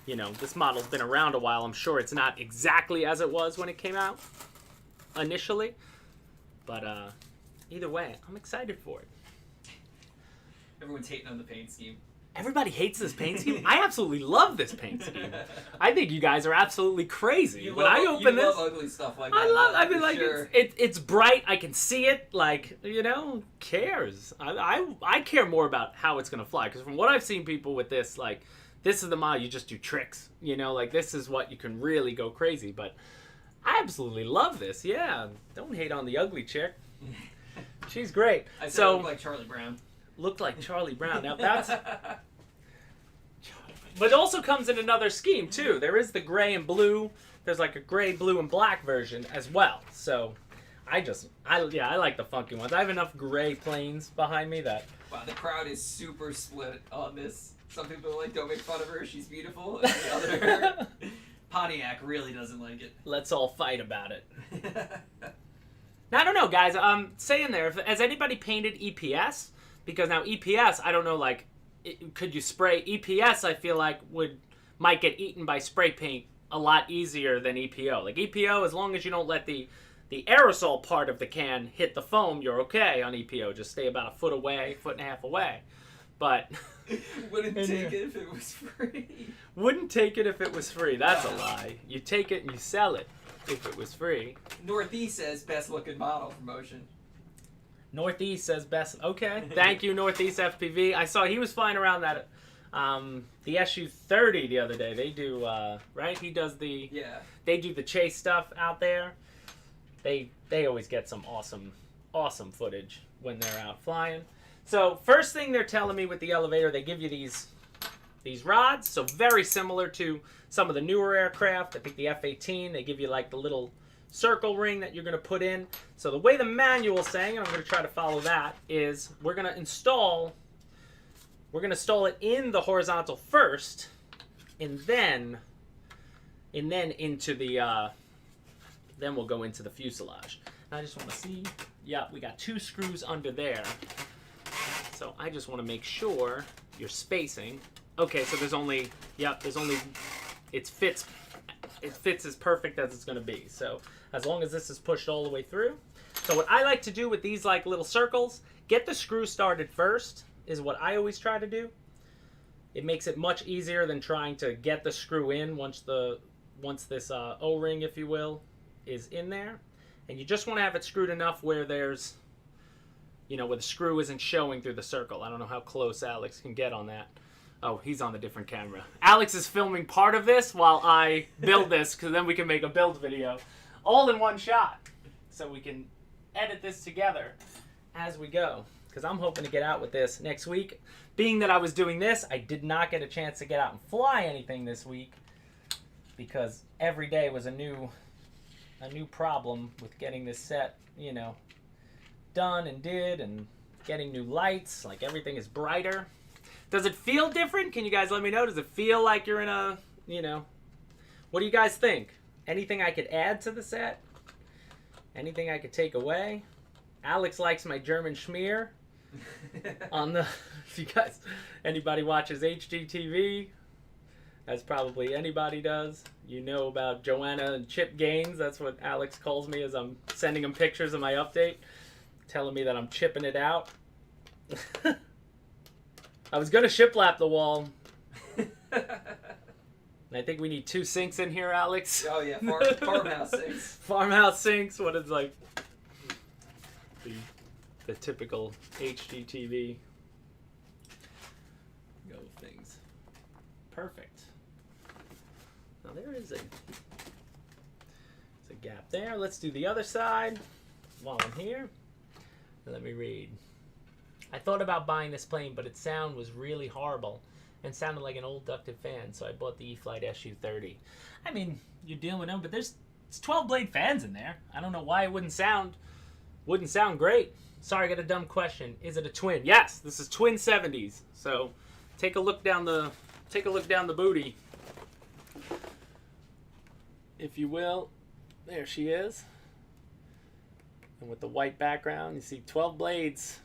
this model's been around a while. I'm sure it's not exactly as it was when it came out initially. But either way, I'm excited for it. Everyone's hating on the paint scheme. Everybody hates this paint scheme. I absolutely love this paint scheme. I think you guys are absolutely crazy. When I open this, love ugly stuff like that. I mean, sure. it's bright. I can see it. Cares? I care more about how it's gonna fly, because from what I've seen people with this, this is the model you just do tricks. This is what you can really go crazy. But I absolutely love this. Yeah, don't hate on the ugly chick. She's great. I said it looked like Charlie Brown. Looked like Charlie Brown. Now that's... But it also comes in another scheme, too. There is the gray and blue. There's a gray, blue, and black version as well. So I like the funky ones. I have enough gray planes behind me that... Wow, the crowd is super split on this. Some people don't make fun of her. She's beautiful. And the other... Pontiac really doesn't like it. Let's all fight about it. Now, I don't know, guys. I'm saying there, has anybody painted EPS? Because now EPS, I don't know, like, could you spray EPS? I feel like might get eaten by spray paint a lot easier than EPO. Like EPO, as long as you don't let the aerosol part of the can hit the foam, you're okay on EPO. Just stay about a foot away, 1.5 feet away. But wouldn't take it if it was free. Wouldn't take it if it was free. That's a lie. You take it and you sell it if it was free. Northeast says best looking model promotion. Northeast says best. Okay. Thank you, Northeast FPV. I saw he was flying around that the SU-30 the other day. They do right? He does the They do the chase stuff out there. They always get some awesome footage when they're out flying. So first thing they're telling me with the elevator, they give you these rods. So very similar to some of the newer aircraft. I think the F-18, they give you like the little circle ring that you're going to put in. So the way the manual's saying, and I'm going to try to follow that, is we're going to install it in the horizontal first, and then into the then we'll go into the fuselage. And I just want to see, yeah, we got 2 screws under there. So I just want to make sure you're spacing. Okay, so it fits as perfect as it's going to be. So as long as this is pushed all the way through. So what I like to do with these like little circles, get the screw started first is what I always try to do. It makes it much easier than trying to get the screw in once this O-ring, if you will, is in there. And you just want to have it screwed enough where there's, where the screw isn't showing through the circle. I don't know how close Alex can get on that. Oh, he's on a different camera. Alex is filming part of this while I build this, because then we can make a build video all in one shot. So we can edit this together as we go, because I'm hoping to get out with this next week. Being that I was doing this, I did not get a chance to get out and fly anything this week, because every day was a new problem with getting this set, done and getting new lights. Like, everything is brighter. Does it feel different? Can you guys let me know? Does it feel like you're in a, what do you guys think? Anything I could add to the set? Anything I could take away? Alex likes my German schmear. If you guys, anybody watches HGTV, as probably anybody does, about Joanna and Chip Gaines. That's what Alex calls me as I'm sending him pictures of my update, telling me that I'm chipping it out. I was going to shiplap the wall. And I think we need 2 sinks in here, Alex. Oh, yeah. Farmhouse sinks. Farmhouse sinks. What is like the typical HGTV go things. Perfect. Now there is a gap there. Let's do the other side while I'm here. Let me read. I thought about buying this plane, but its sound was really horrible and sounded like an old ducted fan, so I bought the e-flite SU-30. I mean, you're dealing with them, but it's 12 blade fans in there. I don't know why it wouldn't sound great. Sorry, I got a dumb question. Is it a twin? Yes, this is twin 70s. So take a look down the booty, if you will. There she is. And with the white background, you see 12 blades.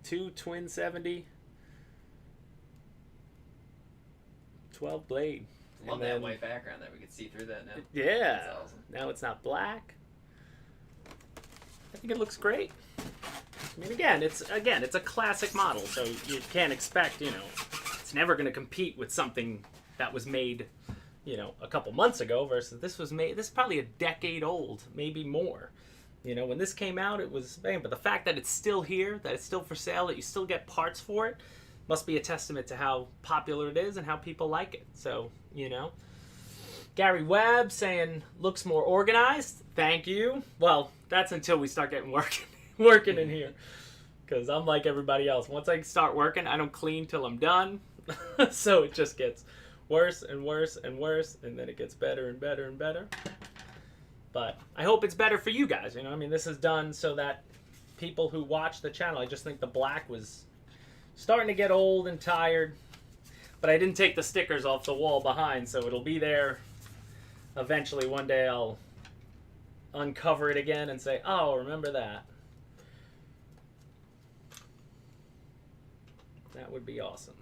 2 twin 70, 12 blade. Love that white background that we can see through that now. Yeah. That's awesome. Now it's not black. I think it looks great. I mean, again, it's a classic model, so you can't expect, it's never going to compete with something that was made, a couple months ago versus this is probably a decade old, maybe more. When this came out, it was bang. But the fact that it's still here, that it's still for sale, that you still get parts for it, must be a testament to how popular it is and how people like it. So, Gary Webb saying, looks more organized. Thank you. Well, that's until we start getting working in here. Because I'm like everybody else. Once I start working, I don't clean till I'm done. So it just gets worse and worse and worse. And then it gets better and better and better. But I hope it's better for you guys. This is done so that people who watch the channel, I just think the black was starting to get old and tired. But I didn't take the stickers off the wall behind, so it'll be there eventually one day I'll uncover it again and say, oh, remember that. That would be awesome.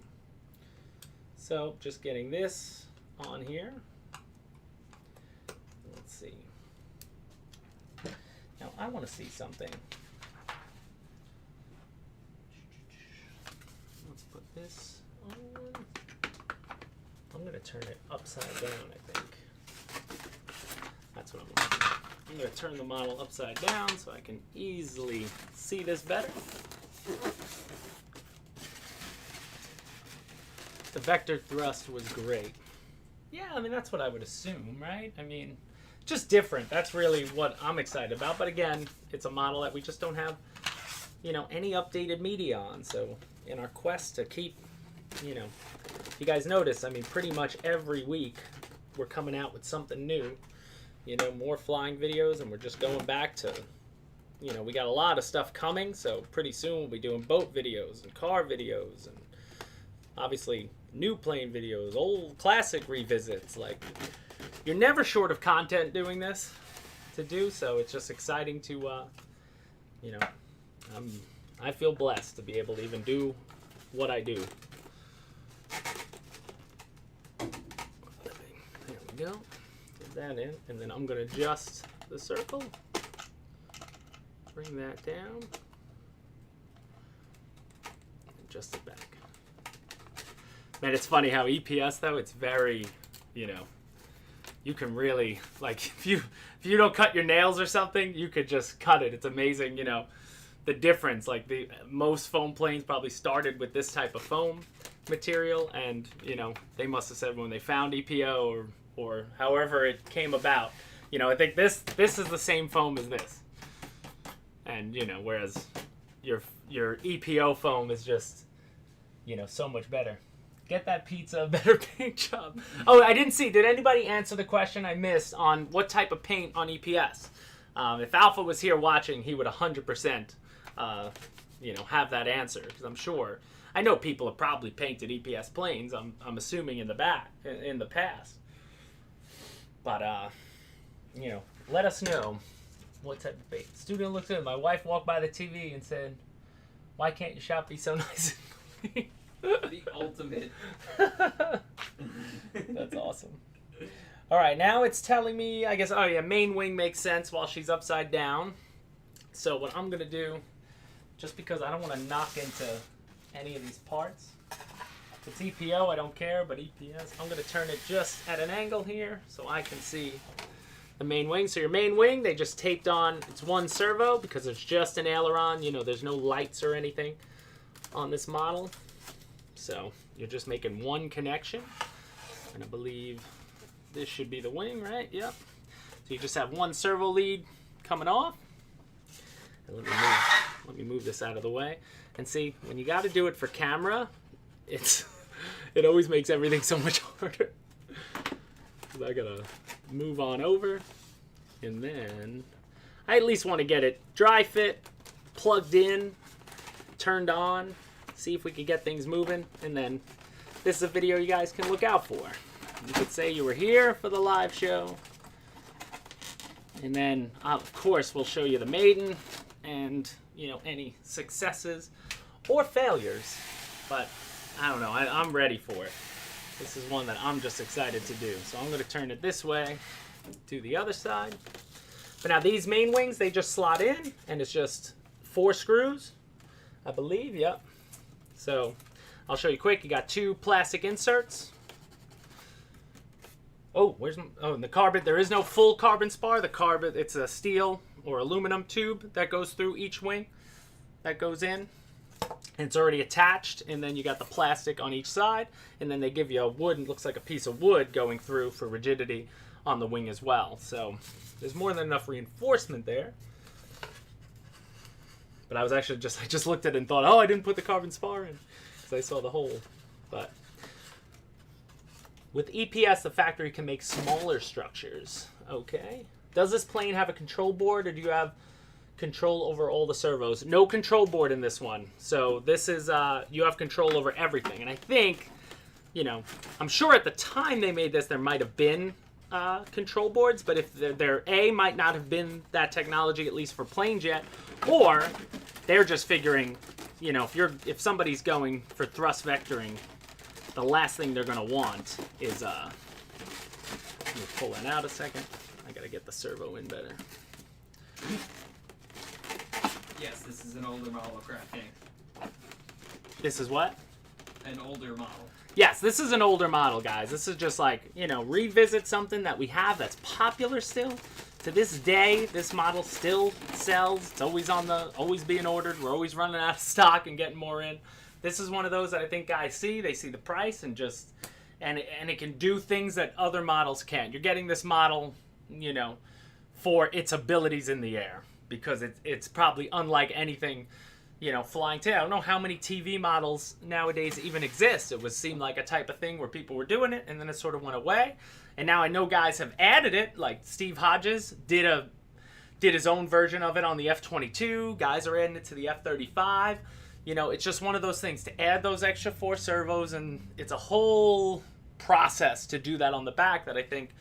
So just getting this on here. Let's see. Now I want to see something. Let's put this on. I'm going to turn it upside down, I think. That's what I'm going to do. I'm going to turn the model upside down so I can easily see this better. The vector thrust was great. Yeah, I mean, that's what I would assume, right? I mean, just different. That's really what I'm excited about. But again, it's a model that we just don't have, you know, any updated media on. So in our quest to keep, you know, you guys notice, I mean, pretty much every week we're coming out with something new. You know, more flying videos, and we're just going back to, you know, we got a lot of stuff coming. So pretty soon we'll be doing boat videos and car videos and obviously new plane videos, old classic revisits. Like, you're never short of content doing this to do, so it's just exciting to you know, I feel blessed to be able to even do what I do. There we go. Get that in, and then I'm going to adjust the circle, bring that down, adjust it back. Man, it's funny how EPS, though, it's very, you know, you can really, like, if you don't cut your nails or something, you could just cut it. It's amazing, you know, the difference. Like, most foam planes probably started with this type of foam material, and, you know, they must have said when they found EPO or however it came about, you know, I think this is the same foam as this. And, you know, whereas your EPO foam is just, you know, so much better. Get that pizza, better paint job. Oh, I didn't see. Did anybody answer the question I missed on what type of paint on EPS? If Alpha was here watching, he would 100%, you know, have that answer, because I'm sure. I know people have probably painted EPS planes. I'm assuming in the past. But you know, let us know what type of paint. Student looks in. My wife walked by the TV and said, "Why can't your shop be so nice and clean?" The ultimate. That's awesome. All right, now it's telling me, I guess, oh yeah, main wing makes sense while she's upside down. So what I'm going to do, just because I don't want to knock into any of these parts, if it's EPO, I don't care, but EPS, I'm going to turn it just at an angle here so I can see the main wing. So your main wing, they just taped on, it's one servo because it's just an aileron. You know, there's no lights or anything on this model. So you're just making one connection, and I believe this should be the wing, right? Yep. So you just have one servo lead coming off. And let me move this out of the way. And see, when you got to do it for camera, it always makes everything so much harder. So I gotta move on over, and then I at least want to get it dry fit, plugged in, turned on. See if we could get things moving, and then this is a video you guys can look out for. You could say you were here for the live show, and then of course we'll show you the maiden and, you know, any successes or failures. But I don't know, I'm ready for it. This is one that I'm just excited to do. So I'm going to turn it this way to the other side. But now these main wings, they just slot in, and it's just 4 screws, I believe. Yep. So I'll show you quick. You got 2 plastic inserts. Oh, and the carbon. There is no full carbon spar. The carbon, it's a steel or aluminum tube that goes through each wing. That goes in. And it's already attached. And then you got the plastic on each side. And then they give you a wood. It looks like a piece of wood going through for rigidity on the wing as well. So there's more than enough reinforcement there. But I was actually I just looked at it and thought, oh, I didn't put the carbon spar in because I saw the hole. But with EPS, the factory can make smaller structures. Okay. Does this plane have a control board, or do you have control over all the servos? No control board in this one. So this is, you have control over everything. And I think, you know, I'm sure at the time they made this, there might have been control boards, but if they're A, might not have been that technology, at least for planes yet, or they're just figuring, you know, if somebody's going for thrust vectoring, the last thing they're going to want is, let me pull that out a second. I got to get the servo in better. Yes, this is an older model of Craft Tank. This is what? An older model. Yes, this is an older model, guys. This is just like, you know, revisit something that we have that's popular still. To this day, this model still sells. It's always being ordered. We're always running out of stock and getting more in. This is one of those that I think guys see. They see the price and it can do things that other models can't. You're getting this model, you know, for its abilities in the air, because it's probably unlike anything, you know, flying today. I don't know how many TV models nowadays even exist. It seemed like a type of thing where people were doing it, and then it sort of went away. And now I know guys have added it, like Steve Hodges did his own version of it on the F-22. Guys are adding it to the F-35. You know, it's just one of those things to add those extra 4 servos, and it's a whole process to do that on the back that I think,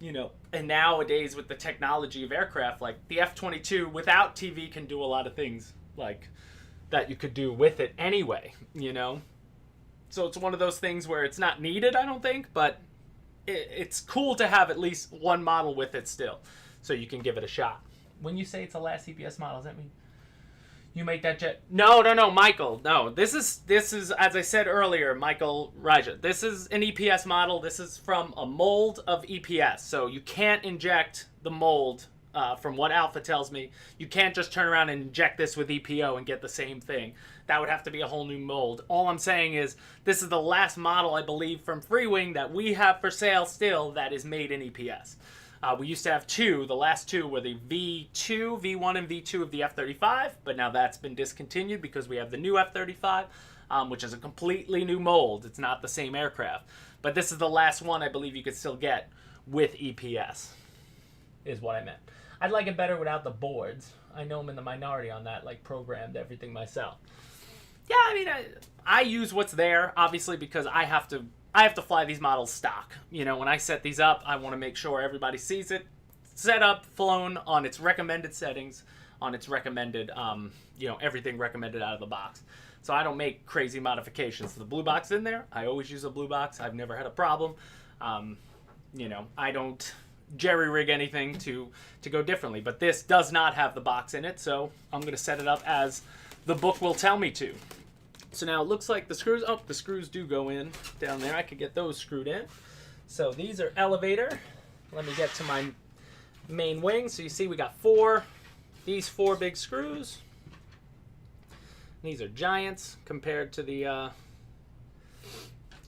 you know, and nowadays with the technology of aircraft, like the F-22 without TV can do a lot of things like that you could do with it anyway, you know. So it's one of those things where it's not needed, I don't think, but it's cool to have at least one model with it still, so you can give it a shot. When you say it's a last CPS model, does that mean you make that jet? No, Michael. No, this is as I said earlier, Michael Raja. This is an EPS model. This is from a mold of EPS. So you can't inject the mold. From what Alpha tells me, you can't just turn around and inject this with EPO and get the same thing. That would have to be a whole new mold. All I'm saying is this is the last model, I believe, from Freewing that we have for sale still that is made in EPS. We used to have 2. The last 2 were the V1 and V2 of the F-35, but now that's been discontinued because we have the new F-35, which is a completely new mold. It's not the same aircraft. But this is the last one I believe you could still get with EPS, is what I meant. I'd like it better without the boards. I know I'm in the minority on that, like programmed everything myself. Yeah, I mean, I use what's there, obviously, because I have to fly these models stock. You know, when I set these up, I want to make sure everybody sees it set up, flown on its recommended settings, on its recommended, you know, everything recommended out of the box. So I don't make crazy modifications. The blue box in there, I always use a blue box. I've never had a problem. You know, I don't jerry rig anything to go differently, but this does not have the box in it, so I'm going to set it up as the book will tell me to. So now it looks like the screws do go in down there. I could get those screwed in. So these are elevator. Let me get to my main wing. So you see we got these 4 big screws. These are giants compared to the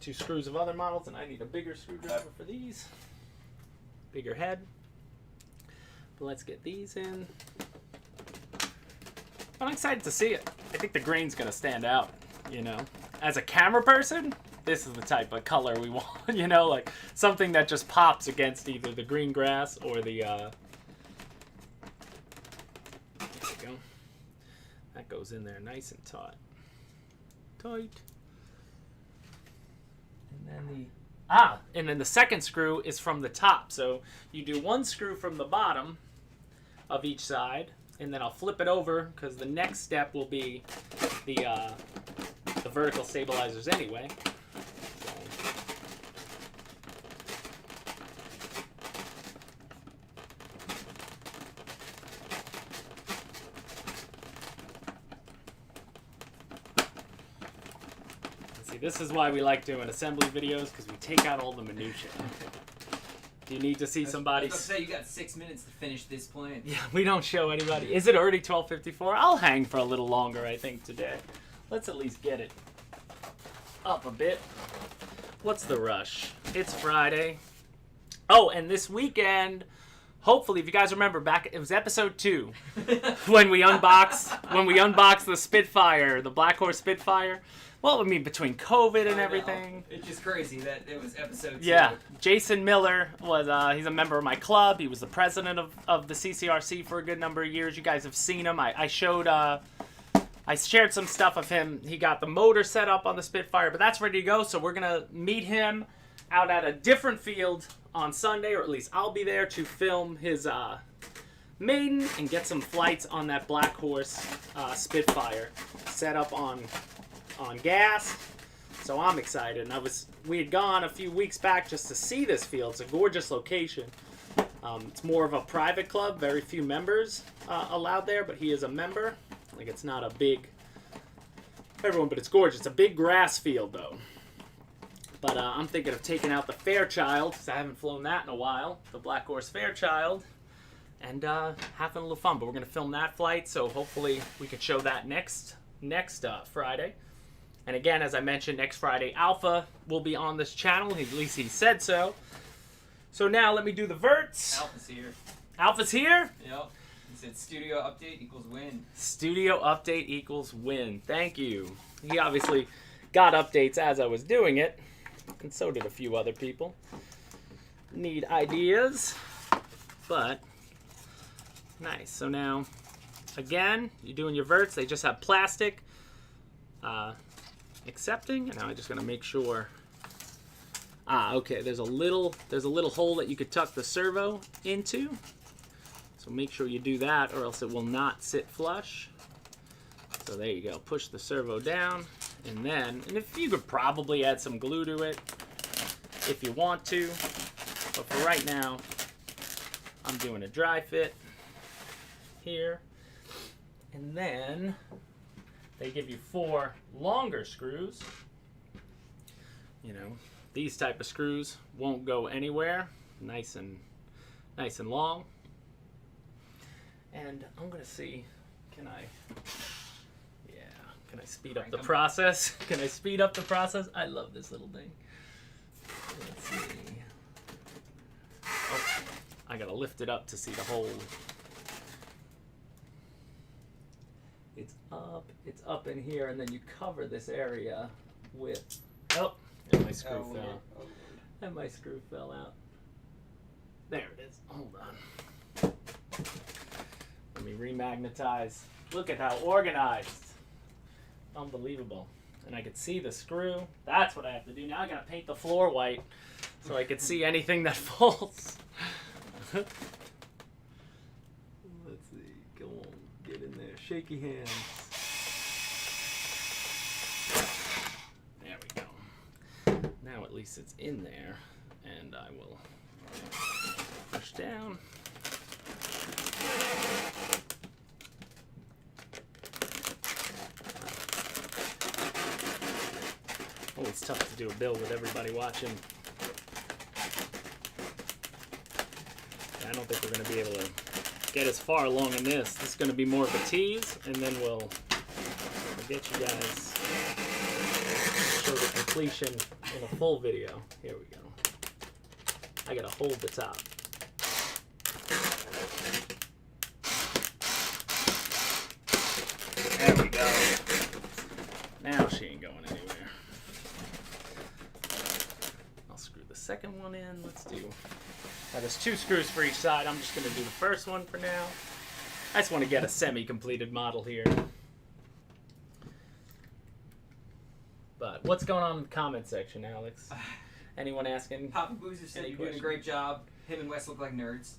2 screws of other models, and I need a bigger screwdriver for these. Bigger head. But let's get these in. I'm excited to see it. I think the green's gonna stand out, you know. As a camera person, this is the type of color we want, you know, like something that just pops against either the green grass or the, there we go. That goes in there nice and tight. And then the second screw is from the top. So you do 1 screw from the bottom of each side, and then I'll flip it over because the next step will be the vertical stabilizers anyway. This is why we like doing assembly videos, because we take out all the minutia. Do you need to see somebody? I was going to say, you got 6 minutes to finish this plane. Yeah, we don't show anybody. Is it already 12:54? I'll hang for a little longer, I think, today. Let's at least get it up a bit. What's the rush? It's Friday. Oh, and this weekend, hopefully, if you guys remember back, it was episode 2 when we unboxed the Spitfire, the Black Horse Spitfire. Well, I mean, between COVID and everything. It's just crazy that it was episode 2. Yeah. Jason Miller was, he's a member of my club. He was the president of the CCRC for a good number of years. You guys have seen him. I shared some stuff of him. He got the motor set up on the Spitfire, but that's ready to go. So we're going to meet him out at a different field on Sunday, or at least I'll be there to film his maiden and get some flights on that Black Horse Spitfire set up on gas. So I'm excited. And we had gone a few weeks back just to see this field. It's a gorgeous location. It's more of a private club. Very few members allowed there, but he is a member. Like, it's not a big everyone, but it's gorgeous. It's a big grass field though. But I'm thinking of taking out the Fairchild, because I haven't flown that in a while, the Black Horse Fairchild, and having a little fun. But we're going to film that flight, so hopefully we could show that next Friday. And again, as I mentioned, next Friday, Alpha will be on this channel. At least he said so. So now let me do the verts. Alpha's here. Alpha's here? Yep. He said studio update equals win. Studio update equals win. Thank you. He obviously got updates as I was doing it. And so did a few other people. Need ideas, but nice. So now, again, you're doing your verts. They just have plastic accepting, and now I'm just gonna make sure. Okay. There's a little hole that you could tuck the servo into. So make sure you do that, or else it will not sit flush. So there you go. Push the servo down. And if you could probably add some glue to it if you want to. But for right now, I'm doing a dry fit here. And then they give you 4 longer screws. You know, these type of screws won't go anywhere. Nice and long. And I'm going to see, can I speed up the process? Can I speed up the process? I love this little thing. Let's see. Oh, I gotta lift it up to see the hole. It's up in here, and then you cover this area with, and my screw fell. And my screw fell out. There it is. Hold on. Let me remagnetize. Look at how organized. Unbelievable. And I could see the screw. That's what I have to do. Now I gotta paint the floor white so I could see anything that falls. Let's see. Come on. Get in there. Shaky hands. There we go. Now at least it's in there. And I will push down. Oh, it's tough to do a build with everybody watching. I don't think we're going to be able to get as far along in this. This is going to be more of a tease, and then we'll get you guys show the completion in a full video. Here we go. I got to hold the top. There we go. Now she ain't going anywhere. Second one in. Let's do. Now there's 2 screws for each side. I'm just going to do the first one for now. I just want to get a semi-completed model here. But what's going on in the comment section, Alex? Anyone asking? Papa Boozer said you're doing a great job. Him and Wes look like nerds.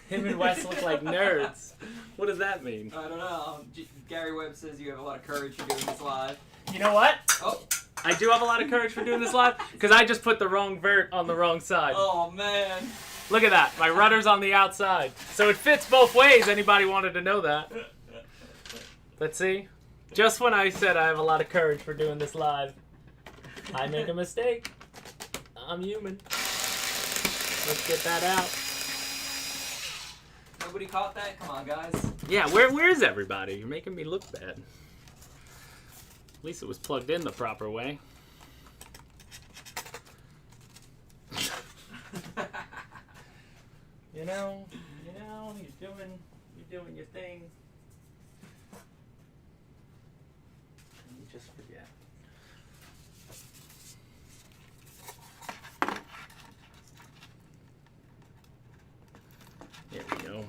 Him and Wes look like nerds. What does that mean? I don't know. Gary Webb says you have a lot of courage for doing this live. You know what? Oh. I do have a lot of courage for doing this live because I just put the wrong vert on the wrong side. Oh, man. Look at that. My rudder's on the outside. So it fits both ways. Anybody wanted to know that. Let's see. Just when I said I have a lot of courage for doing this live, I make a mistake. I'm human. Let's get that out. Nobody caught that? Come on, guys. Yeah, where is everybody? You're making me look bad. At least it was plugged in the proper way. You know, you're doing your thing. And you just forget. There we go.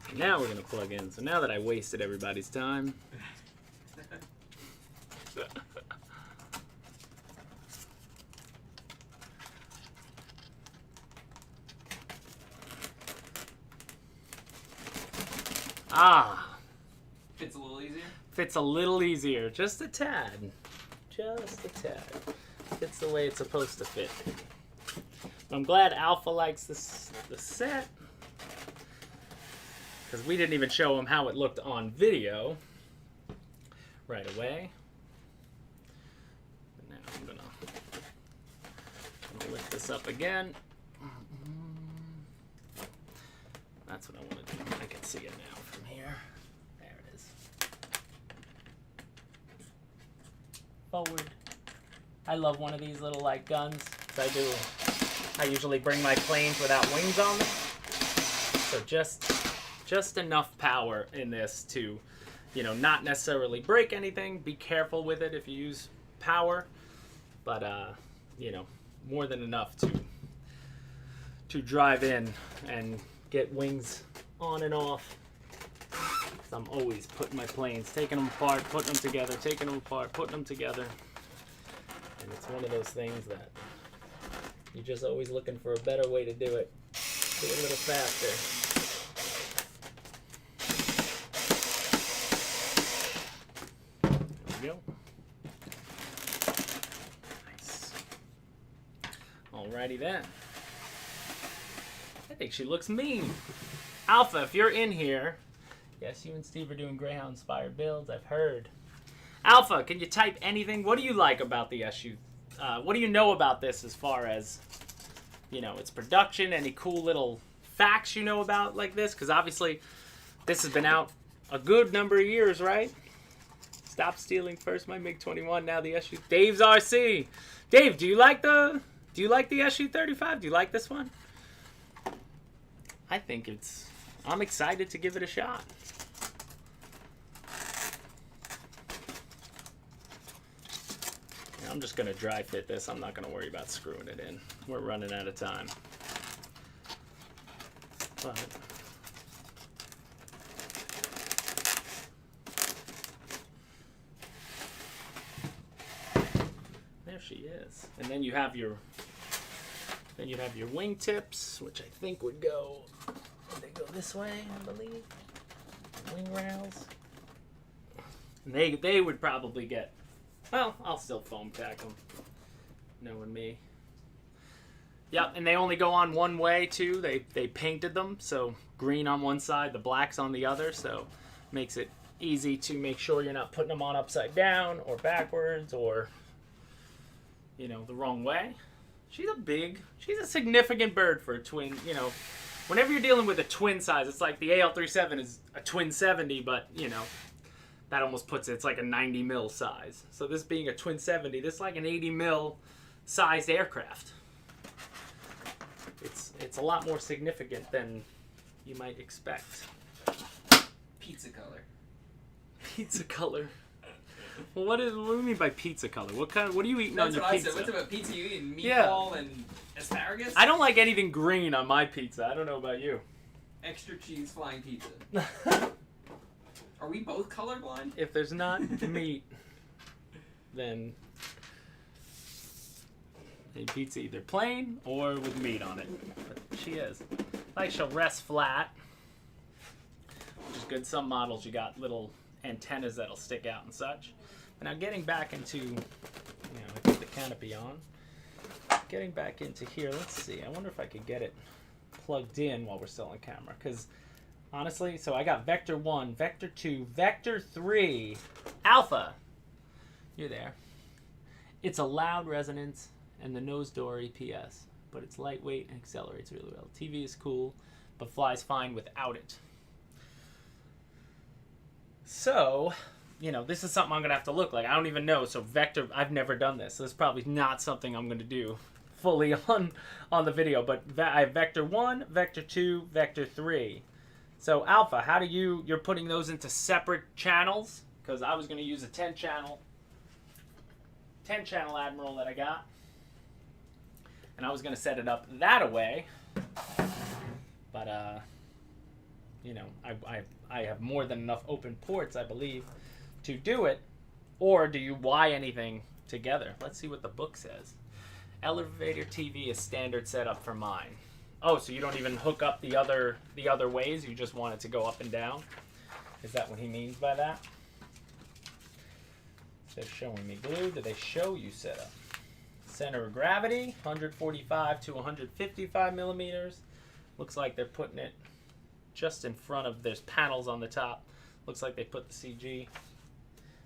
So now we're gonna plug in. So now that I wasted everybody's time. Ah. Fits a little easier? Fits a little easier. Just a tad. Just a tad. Fits the way it's supposed to fit. I'm glad Alpha likes the set. Because we didn't even show him how it looked on video right away. And now I'm gonna lift this up again. That's what I want to do. I can see it now from here. There it is. Forward. I love one of these little like guns. I usually bring my planes without wings on them. So just enough power in this to, you know, not necessarily break anything. Be careful with it if you use power, but you know, more than enough to drive in and get wings on and off. So I'm always putting my planes, taking them apart, putting them together, taking them apart, putting them together. And it's one of those things that you're just always looking for a better way to do it. Do it a little faster. There we go. Nice. Alrighty then. I think she looks mean. Alpha, if you're in here, yes, you and Steve are doing Greyhound-inspired builds, I've heard. Alpha, can you type anything? What do you like about the SU? What do you know about this as far as, you know, its production? Any cool little facts you know about like this? Because obviously, this has been out a good number of years, right? Stop stealing first my MiG-21, now the SU. Dave's RC. Dave, do you like the SU-35? Do you like this one? I think I'm excited to give it a shot. I'm just going to dry fit this. I'm not going to worry about screwing it in. We're running out of time. But there she is. And then you have your wing tips, which I think would go, they go this way, I believe. Wing rails. And they would probably get, well, I'll still foam tack them, knowing me. Yep, and they only go on one way too. They painted them, so green on one side, the black's on the other, so makes it easy to make sure you're not putting them on upside down or backwards or, you know, the wrong way. She's a significant bird for a twin, you know. Whenever you're dealing with a twin size, it's like the AL-37 is a twin 70, but, you know, that almost puts it's like a 90 mil size. So this being a twin 70, this is like an 80 mil sized aircraft. It's a lot more significant than you might expect. Pizza color. Pizza color. Well, what do you mean by pizza color? What are you eating on your pizza? What's about pizza? You eating meatball and asparagus? I don't like anything green on my pizza. I don't know about you. Extra cheese flying pizza. Are we both colorblind? If there's not meat, then a pizza either plain or with meat on it. But she is. Like she'll rest flat, which is good. Some models you got little antennas that'll stick out and such. But now getting back into, you know, I put the canopy on. Getting back into here, let's see. I wonder if I could get it plugged in while we're still on camera. Because honestly, so I got Vector 1, Vector 2, Vector 3, Alpha. You're there. It's a loud resonance and the nose door EPS, but it's lightweight and accelerates really well. TV is cool, but flies fine without it. So, you know, this is something I'm going to have to look like. I don't even know. So Vector, I've never done this. So it's probably not something I'm going to do fully on the video. But I have Vector 1, Vector 2, Vector 3. So Alpha, how do you're putting those into separate channels? Because I was going to use a 10 channel Admiral that I got. And I was going to set it up that way. But, you know, I have more than enough open ports, I believe, to do it. Or do you Y anything together? Let's see what the book says. Elevator TV is standard setup for mine. Oh, so you don't even hook up the other ways? You just want it to go up and down? Is that what he means by that? They're showing me blue. Did they show you setup? Center of gravity, 145 to 155 millimeters. Looks like they're putting it just in front of, there's panels on the top. Looks like they put the CG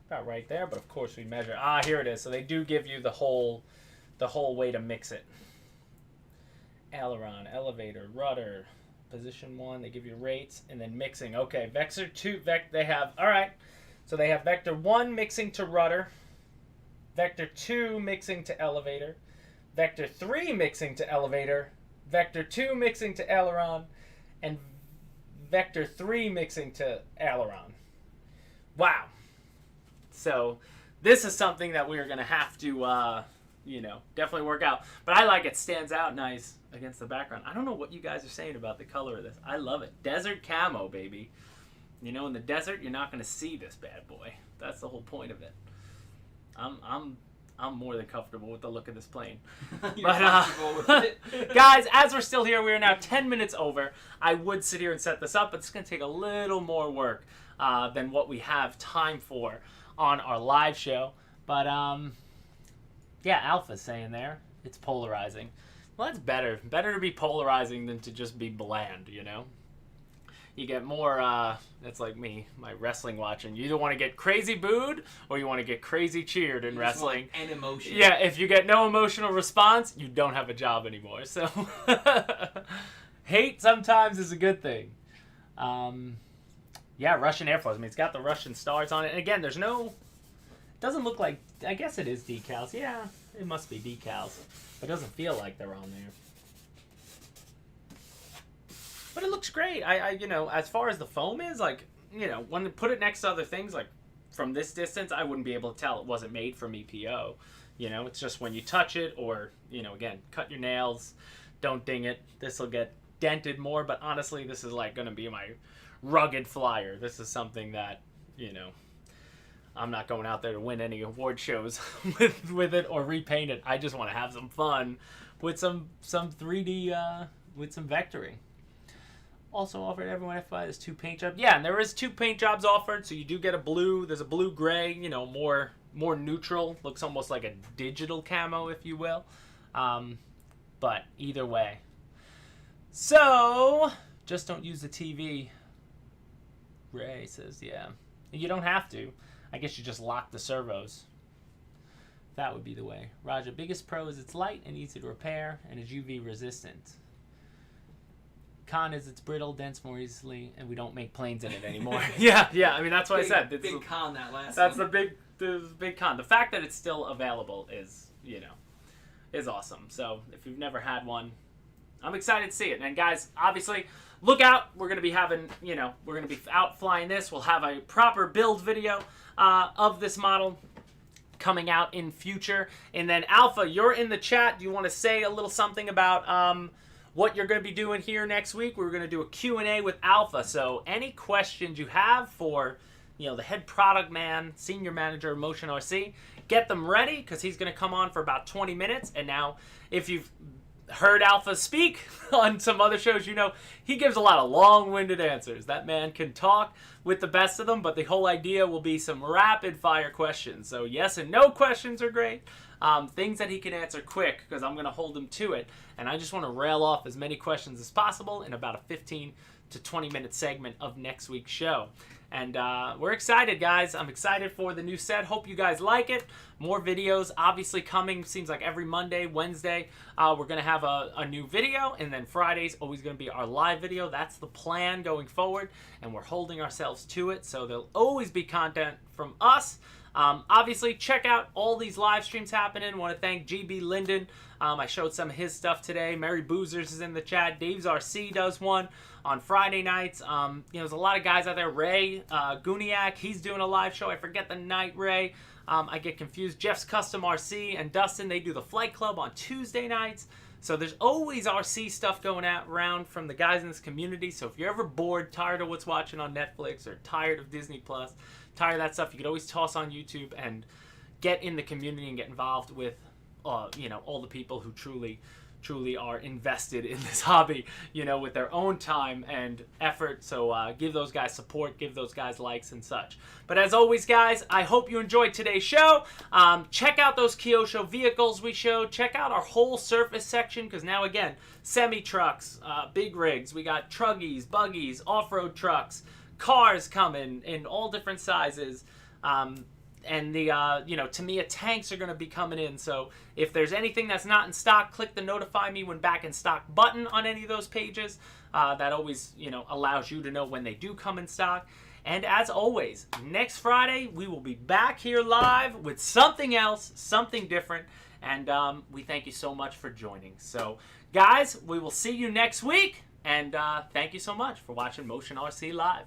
about right there, but of course we measure. Ah, here it is. So they do give you the whole way to mix it. Aileron, elevator, rudder, position 1. They give you rates and then mixing. Okay, vector 2. They have, all right. So they have vector 1 mixing to rudder, vector 2 mixing to elevator, vector 3 mixing to elevator, vector 2 mixing to aileron, and vector 3 mixing to aileron. Wow. So this is something that we're going to have to, definitely work out. But I like it. Stands out nice against the background. I don't know what you guys are saying about the color of this. I love it. Desert camo, baby. In the desert, you're not going to see this bad boy. That's the whole point of it. I'm more than comfortable with the look of this plane. Comfortable with it. Guys, as we're still here, we are now 10 minutes over. I would sit here and set this up, but it's going to take a little more work than what we have time for on our live show. But, yeah, Alpha's saying there, it's polarizing. Well, that's better. Better to be polarizing than to just be bland, You get more, that's like me, my wrestling watching. You either want to get crazy booed or you want to get crazy cheered in wrestling. And emotion. Yeah, if you get no emotional response, you don't have a job anymore. So, hate sometimes is a good thing. Yeah, Russian Air Force. I mean, it's got the Russian stars on it. And again, there's no, it doesn't look like, I guess it is decals. Yeah, it must be decals. But it doesn't feel like they're on there. But it looks great. I as far as the foam is, when they put it next to other things, from this distance, I wouldn't be able to tell it wasn't made from EPO. It's just when you touch it or, again, cut your nails, don't ding it. This will get dented more, but honestly, this is going to be my rugged flyer. This is something that, I'm not going out there to win any award shows with it or repaint it. I just want to have some fun with some 3D, with some vectoring. Also offered everyone FY, there's 2 paint jobs. Yeah, and there is 2 paint jobs offered, so you do get a blue. There's a blue-gray, more neutral. Looks almost like a digital camo, if you will. But either way. So, just don't use the TV. Ray says, yeah. You don't have to. I guess you just lock the servos. That would be the way. Roger, biggest pro is it's light and easy to repair and is UV resistant. Con is it's brittle, dense more easily, and we don't make planes in it anymore. yeah. I mean, that's what I said. It's big con, that last That's one. the big con. The fact that it's still available is, is awesome. So if you've never had one, I'm excited to see it. And guys, obviously, look out. We're going to be having, we're going to be out flying this. We'll have a proper build video of this model coming out in future. And then Alpha, you're in the chat. Do you want to say a little something about what you're going to be doing here next week? We're going to do a Q&A with Alpha. So any questions you have for, the head product man, senior manager of Motion RC, get them ready because he's going to come on for about 20 minutes. And now, if you've heard Alpha speak on some other shows, he gives a lot of long-winded answers. That man can talk with the best of them, but the whole idea will be some rapid-fire questions. So yes and no questions are great. Things that he can answer quick because I'm going to hold him to it. And I just want to rail off as many questions as possible in about a 15 to 20-minute segment of next week's show. And we're excited, guys. I'm excited for the new set. Hope you guys like it. More videos obviously coming. Seems like every Monday, Wednesday, we're going to have a new video. And then Friday's always going to be our live video. That's the plan going forward. And we're holding ourselves to it. So there'll always be content from us. Obviously, check out all these live streams happening. Want to thank GB Linden. I showed some of his stuff today. Mary Boozers is in the chat. Dave's RC does one on Friday nights. There's a lot of guys out there. Ray Guniak, he's doing a live show. I forget the night, Ray. I get confused. Jeff's Custom RC and Dustin, they do the Flight Club on Tuesday nights. So there's always RC stuff going around from the guys in this community. So if you're ever bored, tired of what's watching on Netflix, or tired of Disney Plus, tired of that stuff, you could always toss on YouTube and get in the community and get involved with all the people who truly truly are invested in this hobby, with their own time and effort. So give those guys support, give those guys likes and such. But as always, guys, I hope you enjoyed today's show. Check out those Kyosho vehicles we showed. Check out our whole surface section, because now, again, semi-trucks, big rigs. We got truggies, buggies, off-road trucks, cars coming in all different sizes. And the, Tamiya tanks are going to be coming in. So if there's anything that's not in stock, click the notify me when back in stock button on any of those pages. That always, allows you to know when they do come in stock. And as always, next Friday, we will be back here live with something else, something different. And we thank you so much for joining. So, guys, we will see you next week. And thank you so much for watching Motion RC Live.